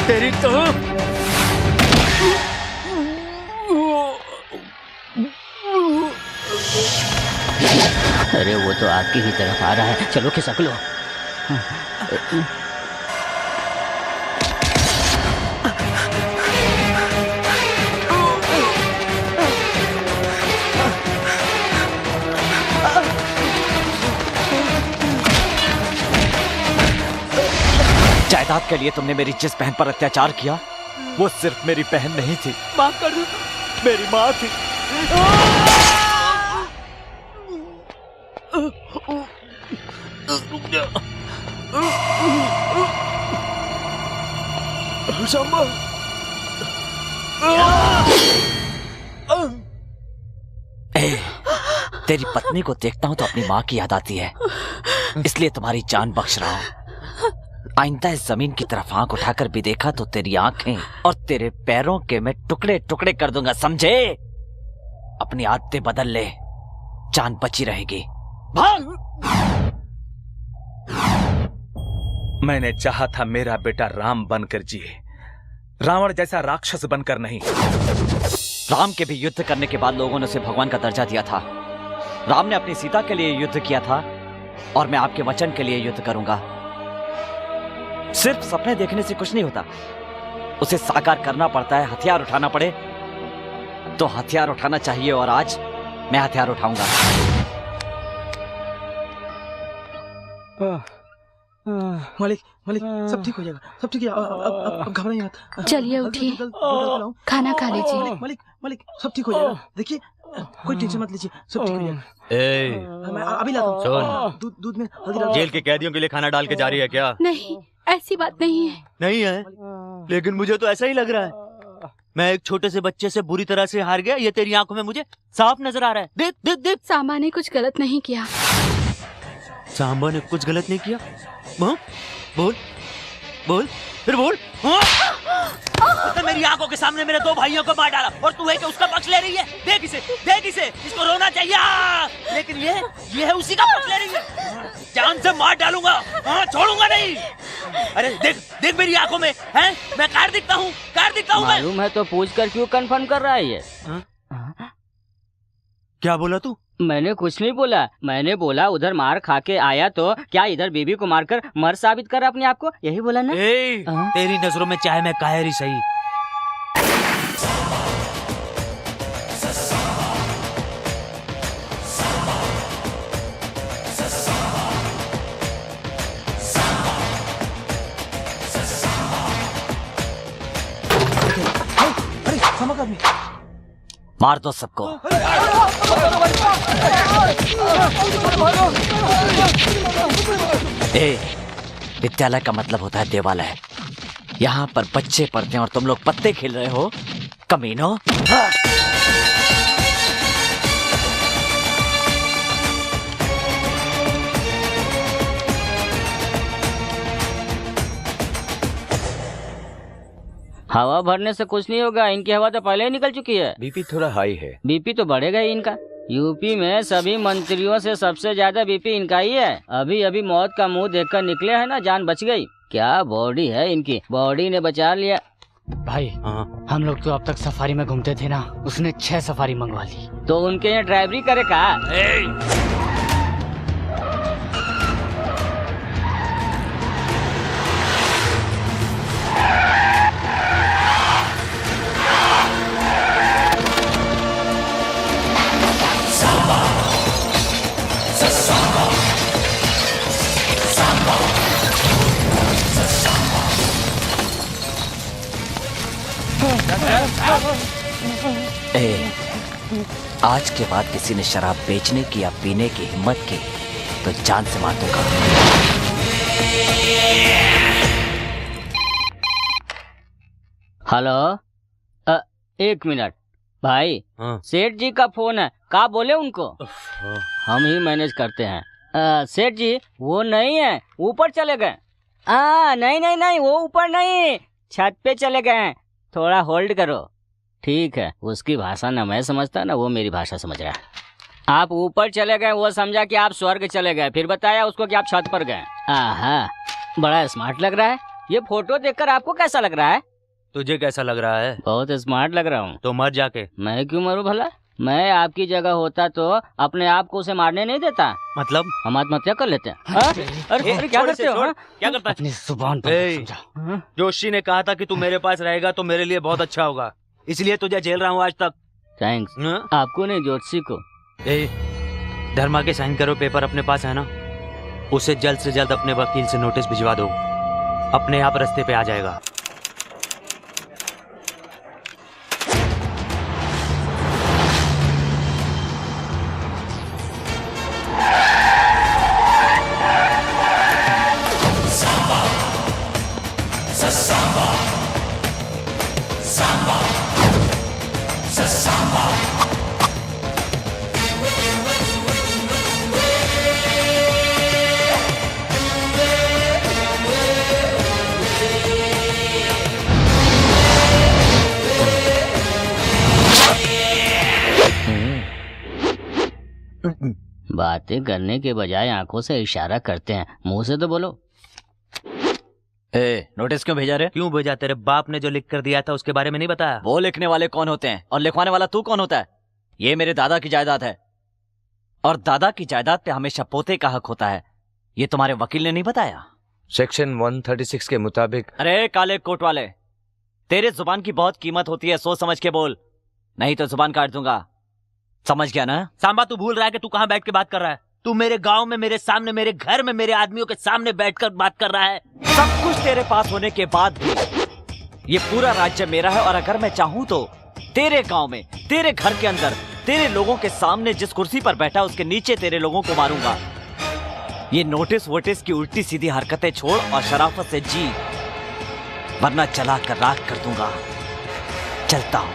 तेरी तो अरे वो तो आपकी ही तरफ आ रहा है, चलो खिसक लो। जायदाद के लिए तुमने मेरी जिस बहन पर अत्याचार किया वो सिर्फ मेरी बहन नहीं थी, माफ कर दो, मेरी माँ थी। तेरी पत्नी को देखता हूँ तो अपनी माँ की याद आती है, इसलिए तुम्हारी जान बख्श रहा हूँ। आइंदा इस जमीन की तरफ आंख उठाकर भी देखा तो तेरी आंखें और तेरे पैरों के मैं टुकड़े टुकड़े कर दूंगा, समझे? अपनी आदतें बदल ले, जान बची रहेगी। भाग! मैंने चाहा था मेरा बेटा राम बनकर जिए, रावण जैसा राक्षस बनकर नहीं। राम के भी युद्ध करने के बाद लोगों ने उसे भगवान का दर्जा दिया था। राम ने अपनी सीता के लिए युद्ध किया था और मैं आपके वचन के लिए युद्ध करूंगा। सिर्फ सपने देखने से कुछ नहीं होता, उसे साकार करना पड़ता है। हथियार उठाना पड़े तो हथियार उठाना चाहिए, और आज मैं हथियार उठाऊंगा। मालिक मालिक, सब ठीक हो जाएगा, सब ठीक है। अब घबराइए मत। चलिए उठिए, खाना खा लीजिए। मालिक मालिक, सब ठीक हो जाएगा। देखिए, कोई टेंशन मत लीजिए, सब ठीक हो जाएगा। मैं अभी लाता हूँ। दूध में हल्दी डाल। जेल के कैदियों के लिए खाना डाल के जा रही है क्या? नहीं, ऐसी बात नहीं है। नहीं है, लेकिन मुझे तो ऐसा ही लग रहा है। मैं एक छोटे से बच्चे से बुरी तरह से हार गया, ये तेरी आंखों में मुझे साफ नजर आ रहा है। देख देख देख, सांबा ने कुछ गलत नहीं किया। सांबा ने कुछ गलत नहीं किया? हाँ? बोल बोल, फिर बोल। तो मेरी आंखों के सामने मेरे दो भाइयों को मार डाला और तू है कि उसका पक्ष ले रही है। देख इसे, देख इसे, इसको रोना चाहिए। लेकिन ये है उसी का पक्ष ले रही है। जान से मार डालूंगा, हाँ, छोड़ूंगा नहीं। अरे देख देख मेरी आंखों में, हैं? मैं कार दिखता हूँ, कार दिखता हूँ। मालूम है तो पूछ कर क्यों कंफर्म कर रहा है ये? क्या बोला तू? मैंने कुछ नहीं बोला। मैंने बोला उधर मार खा के आया तो क्या इधर बीबी को मारकर मर साबित कर अपने आप को, यही बोला ना? तेरी नजरों में चाहे मैं कायर ही सही। मार दो सबको। विद्यालय का मतलब होता है देवालय। यहाँ पर बच्चे पढ़ते हैं और तुम लोग पत्ते खेल रहे हो, कमीनों। हवा भरने से कुछ नहीं होगा, इनकी हवा तो पहले ही निकल चुकी है। बीपी थोड़ा हाई है। बीपी तो बढ़ेगा ही इनका। यूपी में सभी मंत्रियों से सबसे ज्यादा बीपी इनका ही है। अभी अभी मौत का मुंह देखकर निकले हैं ना, जान बच गई। क्या बॉडी है इनकी, बॉडी ने बचा लिया। भाई हम लोग तो अब तक सफारी में घूमते थे ना, उसने 6 सफारी मंगवा ली। तो उनके यहाँ ड्राइवरी करे का? आज के बाद किसी ने शराब बेचने की या पीने की हिम्मत की तो जान से मार दूंगा। हेलो, 1 मिनट भाई। सेठ जी का फोन है, का बोले उनको? हम ही मैनेज करते हैं। सेठ जी वो नहीं है, ऊपर चले गए। नहीं नहीं नहीं, वो ऊपर नहीं, छत पे चले गए हैं। थोड़ा होल्ड करो। ठीक है, उसकी भाषा ना मैं समझता ना वो मेरी भाषा समझ रहा है। आप ऊपर चले गए, वो समझा कि आप स्वर्ग चले गए, फिर बताया उसको कि आप छत पर गए। आहा, बड़ा स्मार्ट लग रहा है। ये फोटो देखकर आपको कैसा लग रहा है? तुझे कैसा लग रहा है? बहुत स्मार्ट लग रहा हूँ। तो मर जाके। मैं क्यों मरूं भला? मैं आपकी जगह होता तो अपने आप को उसे मारने नहीं देता। मतलब हम आत्महत्या कर लेते हैं। अरे क्या करते हो? क्या करता है? अपनी जुबान पर समझा। जोशी ने कहा था कि तू मेरे पास रहेगा तो मेरे लिए बहुत अच्छा होगा, इसलिए तुझे झेल रहा हूँ आज तक। थैंक्स। आपको नहीं, जोशी को। धर्मा के साइन करो पेपर अपने पास है ना, उसे जल्द से जल्द अपने वकील से नोटिस भिजवा दो, अपने आप रास्ते पे आ जाएगा। बातें करने के बजाय आंखों से इशारा करते हैं, मुंह से तो बोलो। नोटिस क्यों भेजा रे? क्यों भेजा? तेरे बाप ने जो लिख कर दिया था उसके बारे में नहीं बताया? वो लिखने वाले कौन होते हैं और लिखवाने वाला तू कौन होता है? ये मेरे दादा की जायदाद है और दादा की जायदाद पे हमेशा पोते का हक होता है। ये तुम्हारे वकील ने नहीं बताया? सेक्शन 136 के मुताबिक। अरे काले कोट वाले, तेरे जुबान की बहुत कीमत होती है, सोच समझ के बोल, नहीं तो जुबान काट दूंगा। समझ गया ना? सांबा, तू भूल रहा है कि तू कहाँ बैठ के बात कर रहा है? तू मेरे गांव में, मेरे सामने, मेरे घर में, मेरे आदमियों के सामने बैठकर बात कर रहा है। सब कुछ तेरे पास होने के बाद भी ये पूरा राज्य मेरा है और अगर मैं चाहूं तो तेरे गांव में, तेरे घर के अंदर, तेरे लोगों के सामने जिस कुर्सी पर बैठा उसके नीचे तेरे लोगों को मारूंगा। ये नोटिस वोटिस की उल्टी सीधी हरकतें छोड़ और शराफत से जी, वरना चला कर राख कर दूंगा। चलता हूं।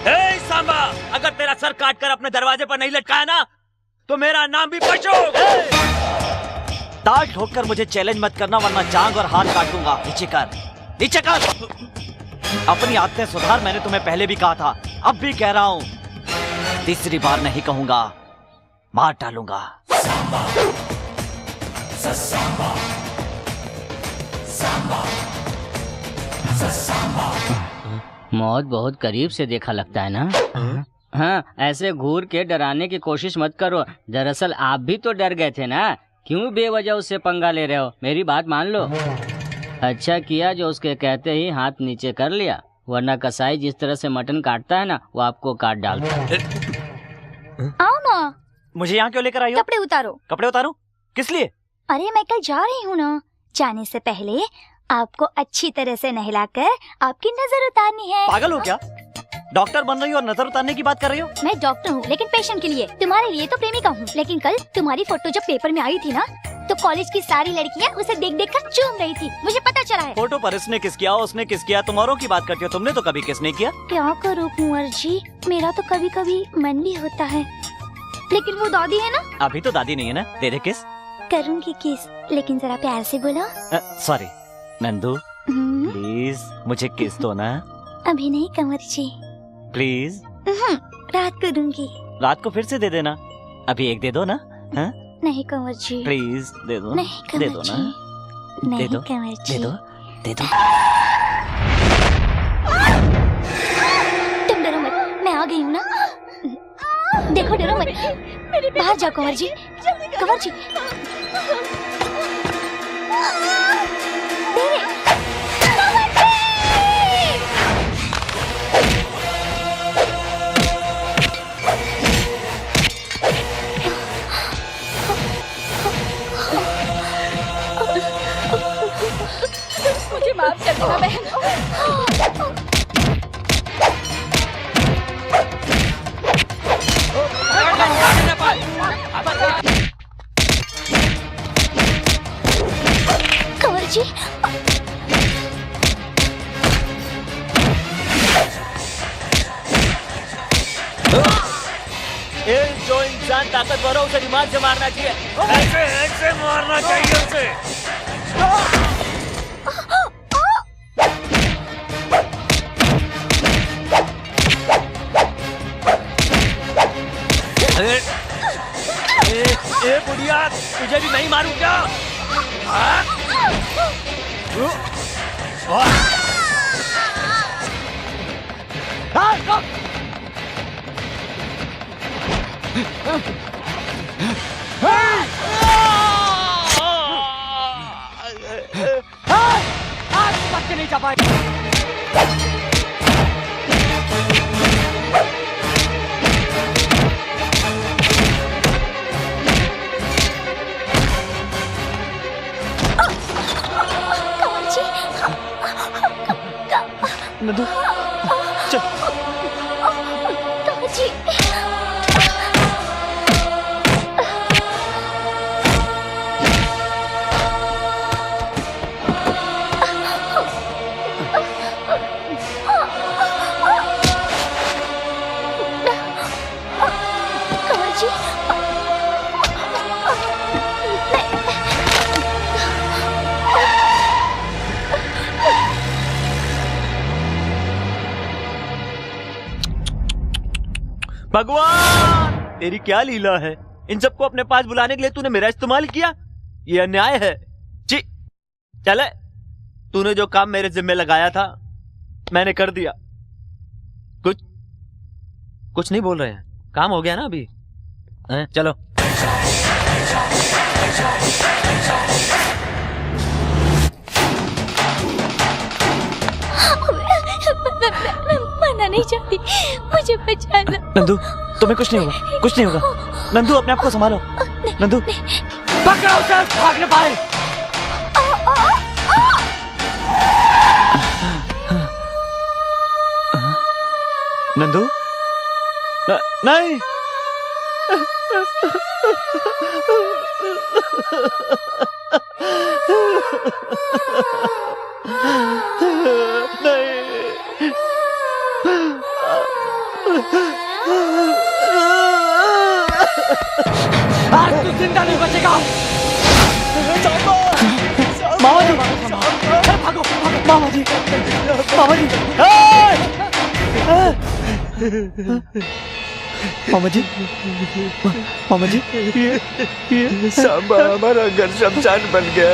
ए सांबा, अगर तेरा सर काट कर अपने दरवाजे पर नहीं लटकाया ना तो मेरा नाम भी पशु। ताल ठोककर मुझे चैलेंज मत करना वरना जांग और हाथ काट दूंगा। नीचे कर, नीचे कर। अपनी आदतें सुधार, मैंने तुम्हें पहले भी कहा था, अब भी कह रहा हूं, तीसरी बार नहीं कहूंगा, मार डालूंगा। सांबा, सांबा, सांबा, सांबा। मौत बहुत करीब से देखा लगता है ना? हाँ, ऐसे घूर के डराने की कोशिश मत करो। दरअसल आप भी तो डर गए थे ना, क्यों बेवजह उससे पंगा ले रहे हो? मेरी बात मान लो। अच्छा किया जो उसके कहते ही हाथ नीचे कर लिया, वरना कसाई जिस तरह से मटन काटता है ना, वो आपको काट डालता है। आओ ना। मुझे यहाँ क्यों लेकर आई हो? कपड़े उतारो। कपड़े उतारो? किस लिए? अरे मैं कल जा रही हूँ ना, जाने से पहले आपको अच्छी तरह से नहलाकर आपकी नजर उतारनी है। पागल हो क्या? डॉक्टर बन रही हो और नजर उतारने की बात कर रही हो? मैं डॉक्टर हूँ लेकिन पेशेंट के लिए, तुम्हारे लिए तो प्रेमिका हूँ। लेकिन कल तुम्हारी फोटो जब पेपर में आई थी ना, तो कॉलेज की सारी लड़कियाँ उसे देख देख कर चूम रही थी, मुझे पता चला है। फोटो पर इसने किस किया, उसने किस किया, तुम औरों की बात करती हो, तुमने तो कभी किस नहीं किया। क्या करूँ कुंवर जी, मेरा तो कभी कभी मन भी होता है, लेकिन वो दादी है ना। अभी तो दादी नहीं है ना, दे दे किस। करूँगी किस, लेकिन जरा प्यार से बोलो। सॉरी नंदू, प्लीज मुझे किस दो ना। अभी नहीं कंवर जी, प्लीज। रात को दूंगी। रात को फिर से दे देना, अभी एक दे दो ना। हाँ? नहीं कंवर जी, प्लीज दे दो। नहीं दे दो ना, नहीं दे दो, कंवर जी, दे दो, दे दो। तुम डरो मत, मैं आ गई हूँ ना। देखो डरो मत, बाहर जाओ कंवर जी, कंवर जी। मुझे माफ कर देना बहन। कंवर जी, जो इंसान ताकतवर हो उसे दिमाग से मारना चाहिए। ऐसे ऐसे मारना चाहिए उसे। ए बुढ़िया, तुझे भी नहीं मारूं क्या? बच्चे नहीं जा पाए। नंदू चल। कंवर जी, भगवान तेरी क्या लीला है, इन सबको अपने पास बुलाने के लिए तूने मेरा इस्तेमाल किया? ये अन्याय है। ची, चले, तूने जो काम मेरे जिम्मे लगाया था मैंने कर दिया। कुछ नहीं बोल रहे हैं, काम हो गया ना अभी। चलो। मरना नहीं चाहती, मुझे बचाना। नंदू, तुम्हें कुछ नहीं होगा, कुछ नहीं होगा। नंदू, अपने आप को संभालो। नंदू, पकड़ो उसे, भाग न पाए। नंदू, नहीं। आज तू जिंदा नहीं बचेगा। मामा जी, भागो, मामा जी, मामा जी, मामा जी, मामा जी, ये सांबा हमारा घर शमशान बन गया।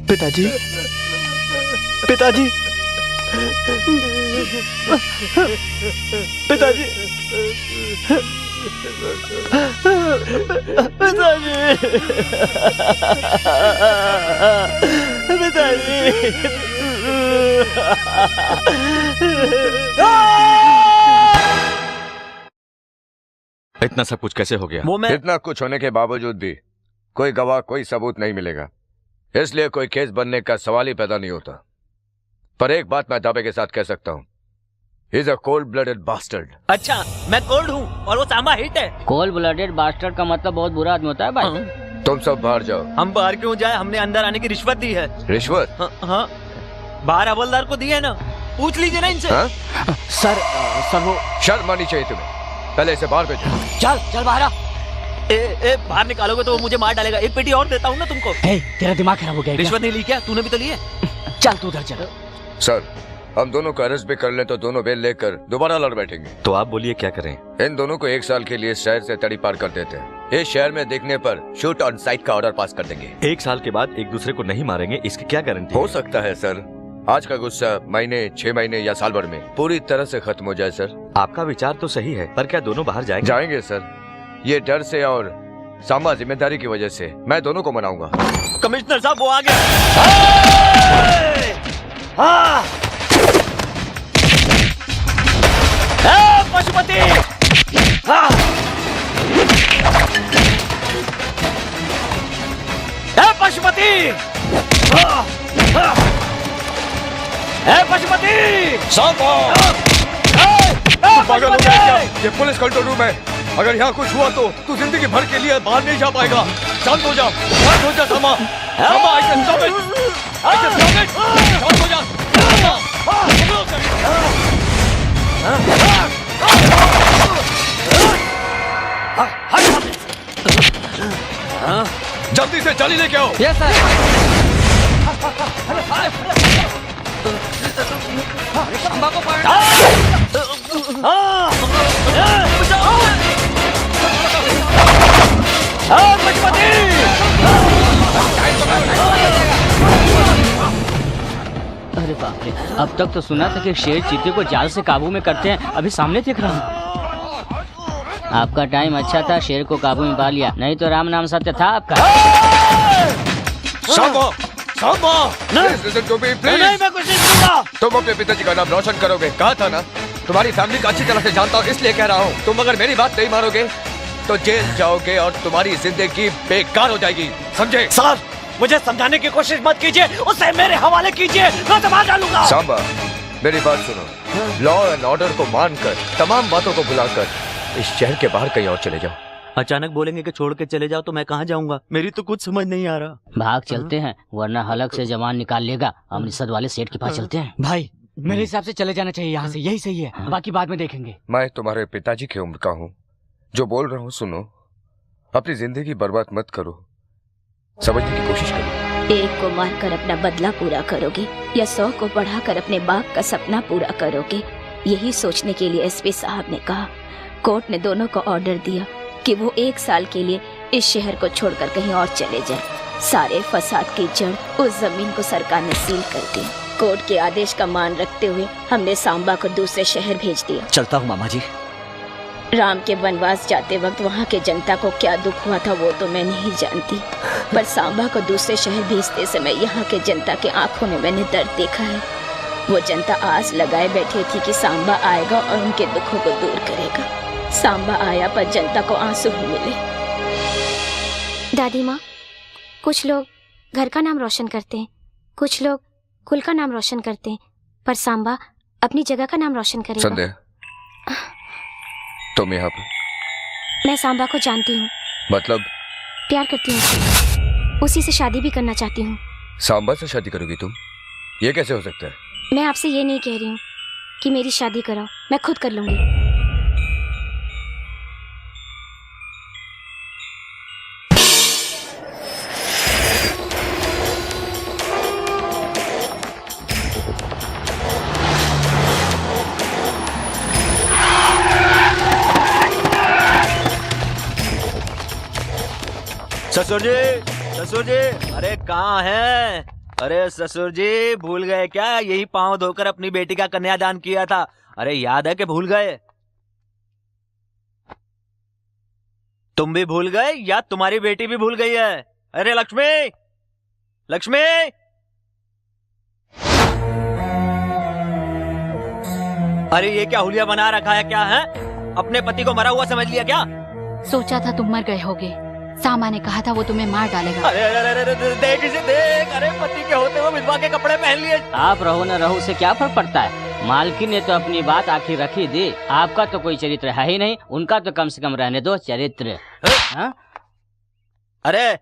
पिताजी, पिताजी, पिताजी, इतना सब कुछ कैसे हो गया? इतना कुछ होने के बावजूद भी कोई गवाह, कोई सबूत नहीं मिलेगा, इसलिए कोई केस बनने का सवाल ही पैदा नहीं होता। पर एक बात मैं दावे के साथ कह सकता हूँ, he is a cold-blooded bastard। अच्छा, मैं कोल्ड हूँ और वो सांबा हिट है। कोल्ड ब्लडेड बास्टर्ड का मतलब बहुत बुरा आदमी होता है भाई। तुम सब बाहर जाओ। हम बाहर क्यों जाए? हमने अंदर आने की रिश्वत दी है। रिश्वत? हाँ, बाहर हवलदार को दी है ना, पूछ लीजिए ना इनसे। सर वो शर्म आनी चाहिए तुम्हें। पहले इसे बाहर भेजो। चल बाहर आ। बाहर निकालोगे तो वो मुझे मार डालेगा। एक पेटी और देता हूँ ना तुमको। तेरा दिमाग खराब हो गया। रिश्वत नहीं ली क्या? तूने भी तो ली है। चल तू उधर चल। सर, हम दोनों को अरेस्ट भी कर लें तो दोनों बेल लेकर दोबारा लड़ बैठेंगे। तो आप बोलिए क्या करें? इन दोनों को 1 साल के लिए शहर से तड़ी पार कर देते हैं। इस शहर में देखने पर शूट ऑन साइट का ऑर्डर पास कर देंगे। 1 साल के बाद एक दूसरे को नहीं मारेंगे, इसकी क्या गारंटी? हो सकता है सर, आज का गुस्सा महीने, 6 महीने या साल भर में पूरी तरह से खत्म हो जाए। सर, आपका विचार तो सही है, पर क्या दोनों बाहर जाएंगे? जाएंगे सर। ये डर से और सांबा जिम्मेदारी की वजह से मैं दोनों को मनाऊंगा। कमिश्नर साहब, वो आ गया। पशुपति, पशुपति, पशुपति, पागल हो गया क्या? ये पुलिस कंट्रोल रूम है। अगर यहाँ कुछ हुआ तो तू जिंदगी भर के लिए बाहर नहीं जा पाएगा। शांत हो जा, शांत हो जा सामा। सामा, I can stop it. I can stop it. शांत हो जा। जल्दी से जाली लेके आओ। Yes sir. सांबा को पकड़। अरे बाप रे, अब तक तो सुना था कि शेर चीते को जाल से काबू में करते हैं, अभी सामने देख रहा हूँ। आपका टाइम अच्छा था, शेर को काबू में पा लिया, नहीं तो राम नाम सत्य था आपका। सांबा, सांबा, नहीं, मैं कुछ नहीं सुनता। तुम अपने पिताजी का नाम रोशन करोगे, कहा था ना। तुम्हारी फैमिली का अच्छी तरह से जानता हूँ, इसलिए कह रहा हूँ। तुम अगर मेरी बात नहीं मानोगे तो जेल जाओगे और तुम्हारी जिंदगी बेकार हो जाएगी, समझे? सर, मुझे समझाने की कोशिश मत कीजिए, उसे मेरे हवाले कीजिए, मैं दबा डालूंगा। सांबा, मेरी बात सुनो। लॉ एंड ऑर्डर को मानकर, तमाम बातों को भुलाकर इस शहर के बाहर कहीं और चले जाओ। अचानक बोलेंगे कि छोड़ के चले जाओ तो मैं कहाँ जाऊंगा? मेरी तो कुछ समझ नहीं आ रहा। भाग चलते हैं, वरना हलक से जवान निकाल लेगा। अमृतसर वाले सेठ के पास चलते हैं। भाई, मेरे हिसाब से चले जाना चाहिए यहाँ से, यही सही है, बाकी बाद में देखेंगे। मैं तुम्हारे पिताजी की उम्र का हूँ, जो बोल रहा हूँ सुनो। अपनी जिंदगी बर्बाद मत करो, समझने की कोशिश करो। एक को मारकर अपना बदला पूरा करोगे या 100 को बढ़ाकर अपने बाप का सपना पूरा करोगे, यही सोचने के लिए एसपी साहब ने कहा। कोर्ट ने दोनों को ऑर्डर दिया कि वो 1 साल के लिए इस शहर को छोड़कर कहीं और चले जाएं। सारे फसाद की जड़ उस जमीन को सरकार ने सील कर दी। कोर्ट के आदेश का मान रखते हुए हमने सांबा को दूसरे शहर भेज दिया। चलता हूँ मामा जी। राम के वनवास जाते वक्त वहाँ के जनता को क्या दुख हुआ था वो तो मैं नहीं जानती, पर सांबा को दूसरे शहर भेजते समय यहाँ के जनता के आंखों में मैंने दर्द देखा है। वो जनता आस लगाए बैठी थी कि सांबा आएगा और उनके दुखों को दूर करेगा। सांबा आया पर जनता को आंसू ही मिले। दादी माँ, कुछ लोग घर का नाम रोशन करते हैं, कुछ लोग कुल का नाम रोशन करते हैं, पर सांबा अपनी जगह का नाम रोशन करेगा। संध्या, तुम यहाँ पर? मैं सांबा को जानती हूँ। मतलब? प्यार करती हूँ, उसी से शादी भी करना चाहती हूँ। सांबा से शादी करोगी तुम? ये कैसे हो सकता है? मैं आपसे ये नहीं कह रही हूँ कि मेरी शादी कराओ, मैं खुद कर लूंगी। ससुर जी, ससुर जी, अरे कहाँ हैं? अरे ससुर जी, भूल गए क्या? यही पांव धोकर अपनी बेटी का कन्यादान किया था। अरे याद है कि भूल गए? तुम भी भूल गए या तुम्हारी बेटी भी भूल गई है? अरे लक्ष्मी, लक्ष्मी, अरे ये क्या हुलिया बना रखा है क्या है? अपने पति को मरा हुआ समझ लिया क्या? सोचा था तुम मर गए होगे, सामा ने कहा था वो तुम्हें मार डालेगा। अरे अरे अरे अरे, देख इसे देख, अरे पति के होते हुए विधवा के कपड़े पहन लिए। आप रहो न रहो से क्या फर्क पड़ता है? मालकिन ने तो अपनी बात आखिर रखी दी। आपका तो कोई चरित्र है ही नहीं, उनका तो कम से कम रहने दो चरित्र। अरे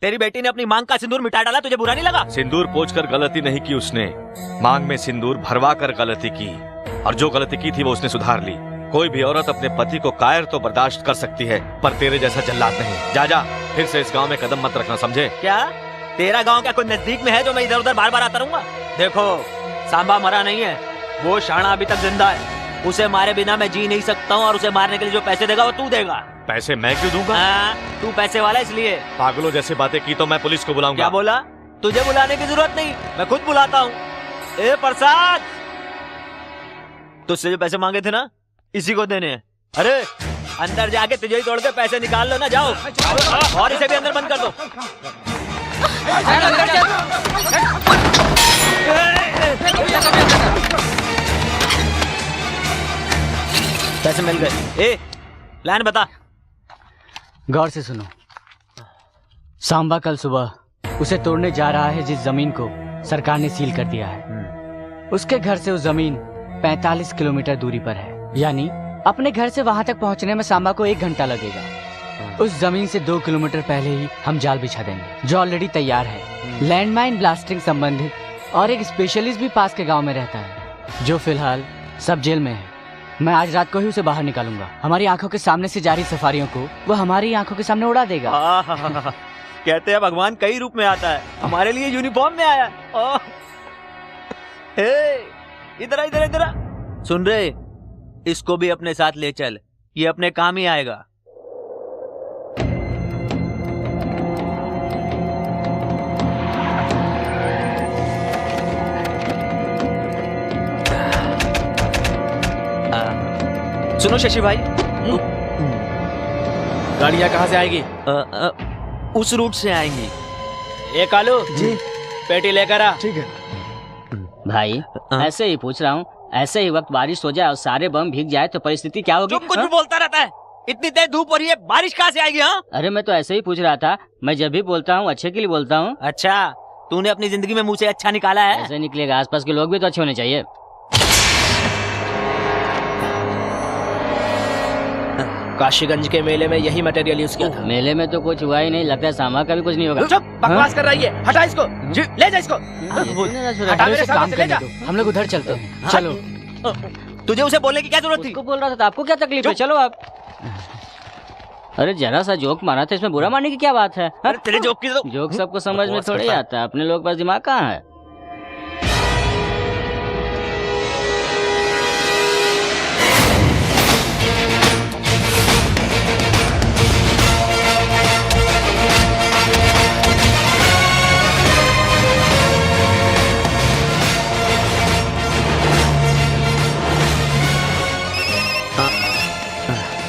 तेरी बेटी ने अपनी मांग का सिंदूर मिटा डाला, तुझे बुरा नहीं लगा? सिंदूर पोंछकर गलती नहीं की उसने, मांग में सिंदूर भरवा कर गलती की, और जो गलती की थी वो उसने सुधार ली। कोई भी औरत अपने पति को कायर तो बर्दाश्त कर सकती है, पर तेरे जैसा जल्लाद नहीं। जा जा, फिर से इस गांव में कदम मत रखना, समझे? क्या तेरा गांव क्या कोई नजदीक में है जो मैं इधर उधर बार बार आता रहूंगा? देखो, सांबा मरा नहीं है, वो शाणा अभी तक जिंदा है। उसे मारे बिना मैं जी नहीं सकता हूँ, और उसे मारने के लिए जो पैसे देगा वो तू देगा। पैसे मैं क्यों दूंगा? तू पैसे वाला इसलिए। पागलों जैसे बातें की तो मैं पुलिस को बुलाऊंगा। क्या बोला? तुझे बुलाने की जरूरत नहीं, मैं खुद बुलाता हूँ। ए प्रसाद, तुझसे जो पैसे मांगे थे ना, इसी को देने हैं। अरे अंदर जाके तुझे ही तोड़ के पैसे निकाल लो ना, जाओ। और इसे भी अंदर बंद कर दो। पैसे मिल गए। ए प्लान बता। गौर से सुनो, सांबा कल सुबह उसे तोड़ने जा रहा है जिस जमीन को सरकार ने सील कर दिया है। उसके घर से उस जमीन 45 किलोमीटर दूरी पर है, यानी अपने घर से वहां तक पहुंचने में सांबा को 1 घंटा लगेगा। उस जमीन से 2 किलोमीटर पहले ही हम जाल बिछा देंगे, जो ऑलरेडी तैयार है। लैंडमाइन ब्लास्टिंग संबंधित और एक स्पेशलिस्ट भी पास के गांव में रहता है, जो फिलहाल सब जेल में है। मैं आज रात को ही उसे बाहर निकालूंगा। हमारी आंखों के सामने से जारी सफारियों को वो हमारी आंखों के सामने उड़ा देगा। कहते हैं भगवान कई रूप में आता है, हमारे लिए यूनिफॉर्म में आया। इधर इधर इधर सुन रहे, इसको भी अपने साथ ले चल, ये अपने काम ही आएगा। सुनो शशि भाई, गाड़ियाँ कहाँ से आएगी? उस रूट से आएंगी। ए कालू जी, पेटी लेकर आ। ठीक है भाई, ऐसे ही पूछ रहा हूँ, ऐसे ही वक्त बारिश हो जाए और सारे बम भीग जाए तो परिस्थिति क्या होगी? कुछ भी बोलता रहता है, इतनी तेज धूप हो रही है, बारिश कहाँ से आएगी? हाँ, अरे मैं तो ऐसे ही पूछ रहा था, मैं जब भी बोलता हूँ अच्छे के लिए बोलता हूँ। अच्छा, तूने अपनी जिंदगी में मुझसे अच्छा निकाला है? ऐसे निकलेगा, आसपास के लोग भी तो अच्छे होने चाहिए। काशीगंज के मेले में यही मटेरियल यूज किया था। मेले में तो कुछ हुआ ही नहीं, लगता है सांबा का भी कुछ नहीं होगा। चुप, बकवास कर रही है, हटा इसको, ले जा इसको। हटा मेरे सामने से ले जा। हम लोग उधर चलते हैं, चलो। तुझे उसे बोलने की क्या जरूरत थी? उसको बोल रहा था, आपको क्या तकलीफ है? चलो आप। अरे जरा सा जोक मारा था, इसमें बुरा मानने की क्या बात है? अरे तेरे जोक की तो जोक सबको समझ में थोड़ी आता है, अपने लोग पास दिमाग कहाँ है?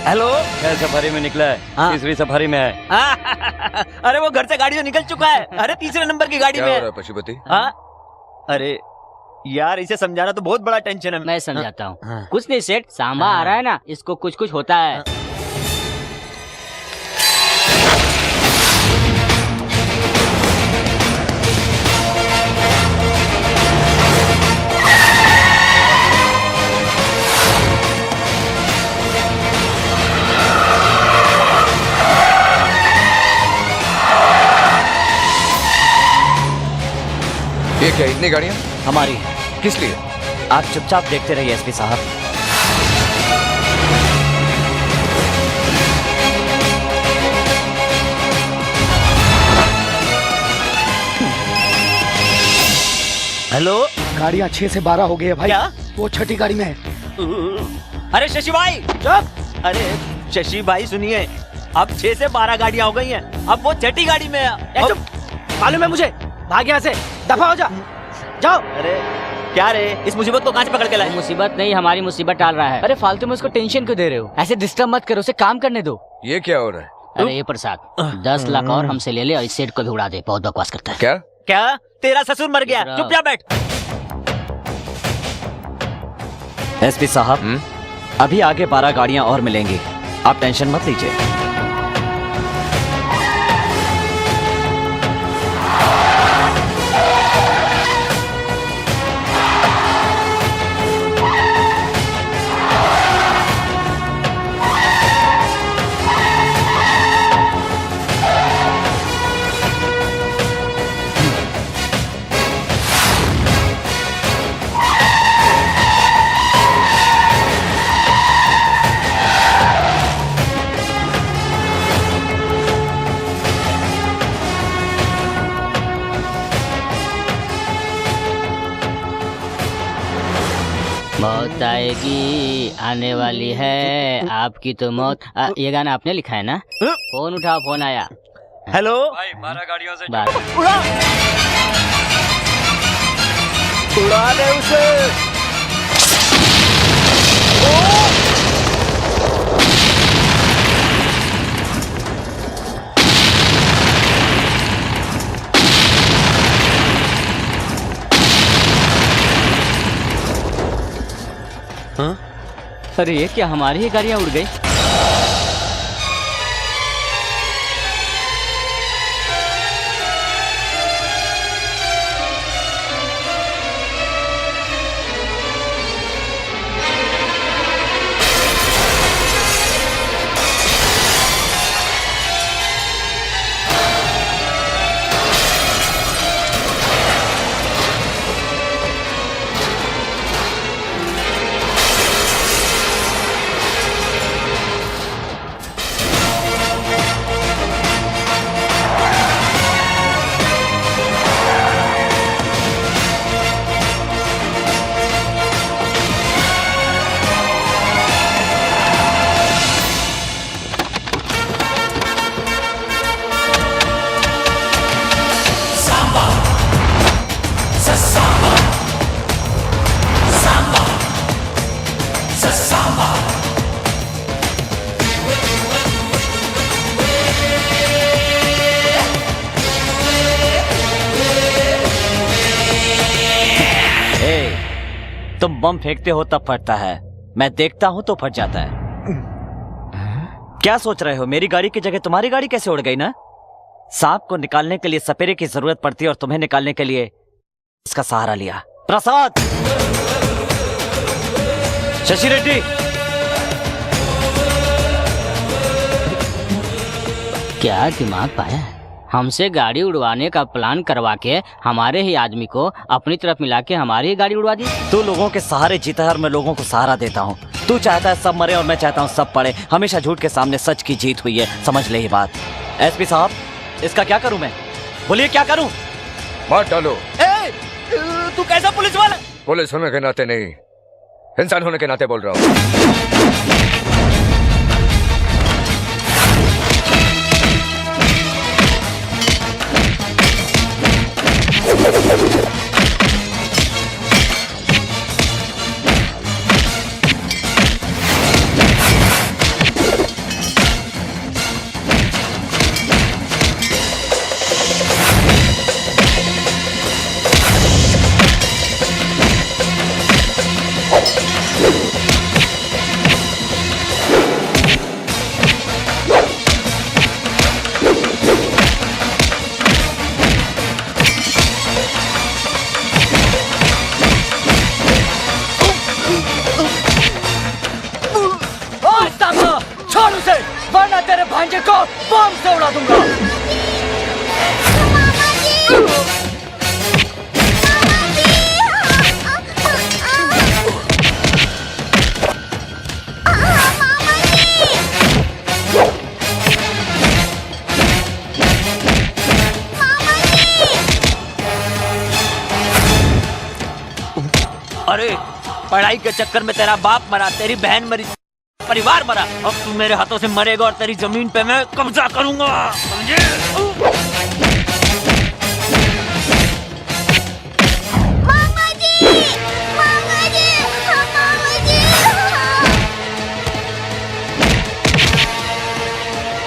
हेलो, क्या सफारी में निकला है? तीसरी सफारी में है। अरे वो घर से गाड़ी से निकल चुका है। अरे तीसरे नंबर की गाड़ी क्या में हो है। रहा है पशुपति? अरे यार, इसे समझाना तो बहुत बड़ा टेंशन है। मैं समझाता हूँ। कुछ नहीं सेठ, सांबा आ रहा है ना, इसको कुछ कुछ होता है। ये क्या, इतनी गाड़ियाँ? हमारी है। किस लिए? आप चुपचाप देखते रहिए एसपी साहब। हेलो, गाड़ियाँ 6 से 12 हो गई है भाई। क्या? वो छठी गाड़ी में है। अरे शशि भाई, चुप। अरे शशि भाई सुनिए, अब 6 से 12 गाड़ियाँ हो गई हैं। अब वो छठी गाड़ी में है। मालूम है मुझे, भाग यहाँ से, दफा हो जा, जाओ। अरे क्या रे, इस मुसीबत को कहाँ से पकड़ के लाए? मुसीबत नहीं, हमारी मुसीबत टाल रहा है। अरे फालतू में उसको टेंशन क्यों दे रहे हो? ऐसे डिस्टर्ब मत करो, उसे काम करने दो। ये क्या हो रहा है? अरे ये प्रसाद 10 लाख और हमसे ले ले और इस सेठ को भी उड़ा दे, बहुत बकवास करता है। क्या? क्या तेरा ससुर मर गया? चुप जा बैठ। एसपी साहब, अभी आगे 12 गाड़ियां और मिलेंगी, आप टेंशन मत लीजिए। मौत आएगी, आने वाली है आपकी तो मौत। ये गाना आपने लिखा है ना? फोन उठाओ, फोन आया। हेलो भाई, 12 गाड़ियों से उड़ा दे उसे। हाँ? अरे ये क्या, हमारी ही गाड़ियाँ उड़ गई? तुम बम फेंकते हो तब फटता है, मैं देखता हूं तो फट जाता है। क्या सोच रहे हो, मेरी गाड़ी की जगह तुम्हारी गाड़ी कैसे उड़ गई ना? सांप को निकालने के लिए सपेरे की जरूरत पड़ती है और तुम्हें निकालने के लिए इसका सहारा लिया। प्रसाद, शशि रेड्डी, क्या दिमाग पाया है? हमसे गाड़ी उड़वाने का प्लान करवा के हमारे ही आदमी को अपनी तरफ मिला के हमारी ही गाड़ी उड़वा दी। तू लोगों के सहारे जीता है और मैं लोगों को सहारा देता हूँ। तू चाहता है सब मरे और मैं चाहता हूँ सब पड़े। हमेशा झूठ के सामने सच की जीत हुई है, समझ ले ये बात। एसपी साहब, इसका क्या करूँ मैं? बोलिए क्या करूँ? मार डालो। तू कैसा पुलिस वाला? पुलिस होने के नाते नहीं, इंसान होने के नाते बोल रहा हूँ। छोड़ उसे, वरना तेरे भांजे को बम से उड़ा दूंगा। अरे पढ़ाई के चक्कर में तेरा बाप मरा, तेरी बहन मरी, परिवार मरा। अब तू मेरे हाथों से मरेगा और तेरी जमीन पे मैं कब्जा करूंगा, समझे? मामा जी, मामा जी, मामा जी,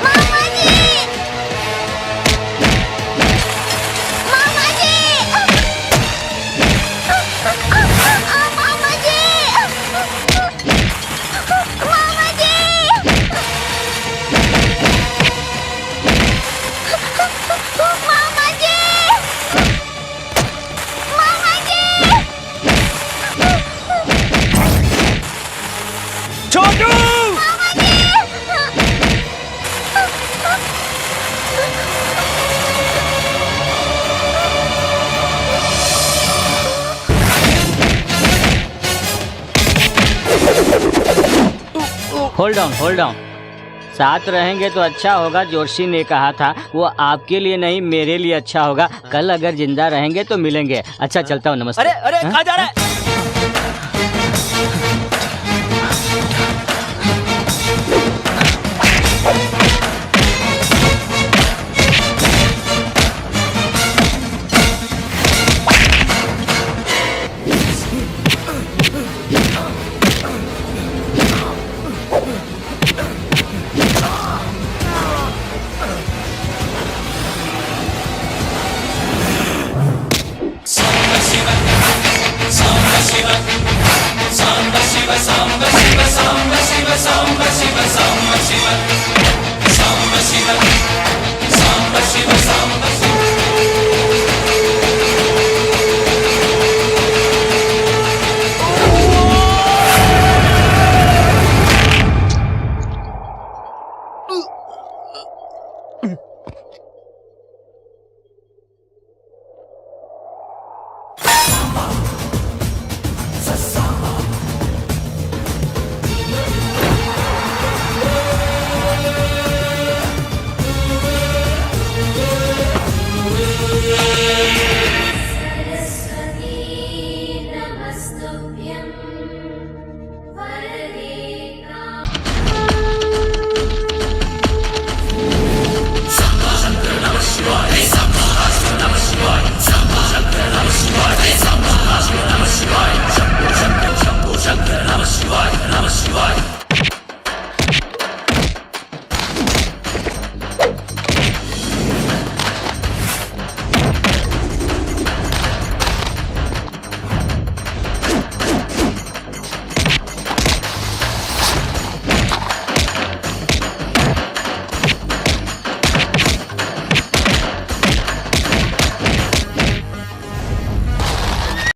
मामा जी, मामा जी, होल्ड डाउन। साथ रहेंगे तो अच्छा होगा। जोशी ने कहा था वो आपके लिए नहीं मेरे लिए अच्छा होगा। कल अगर जिंदा रहेंगे तो मिलेंगे। अच्छा चलता हूँ, नमस्ते। अरे अरे कहाँ जा रहा है? Namah Shivaya.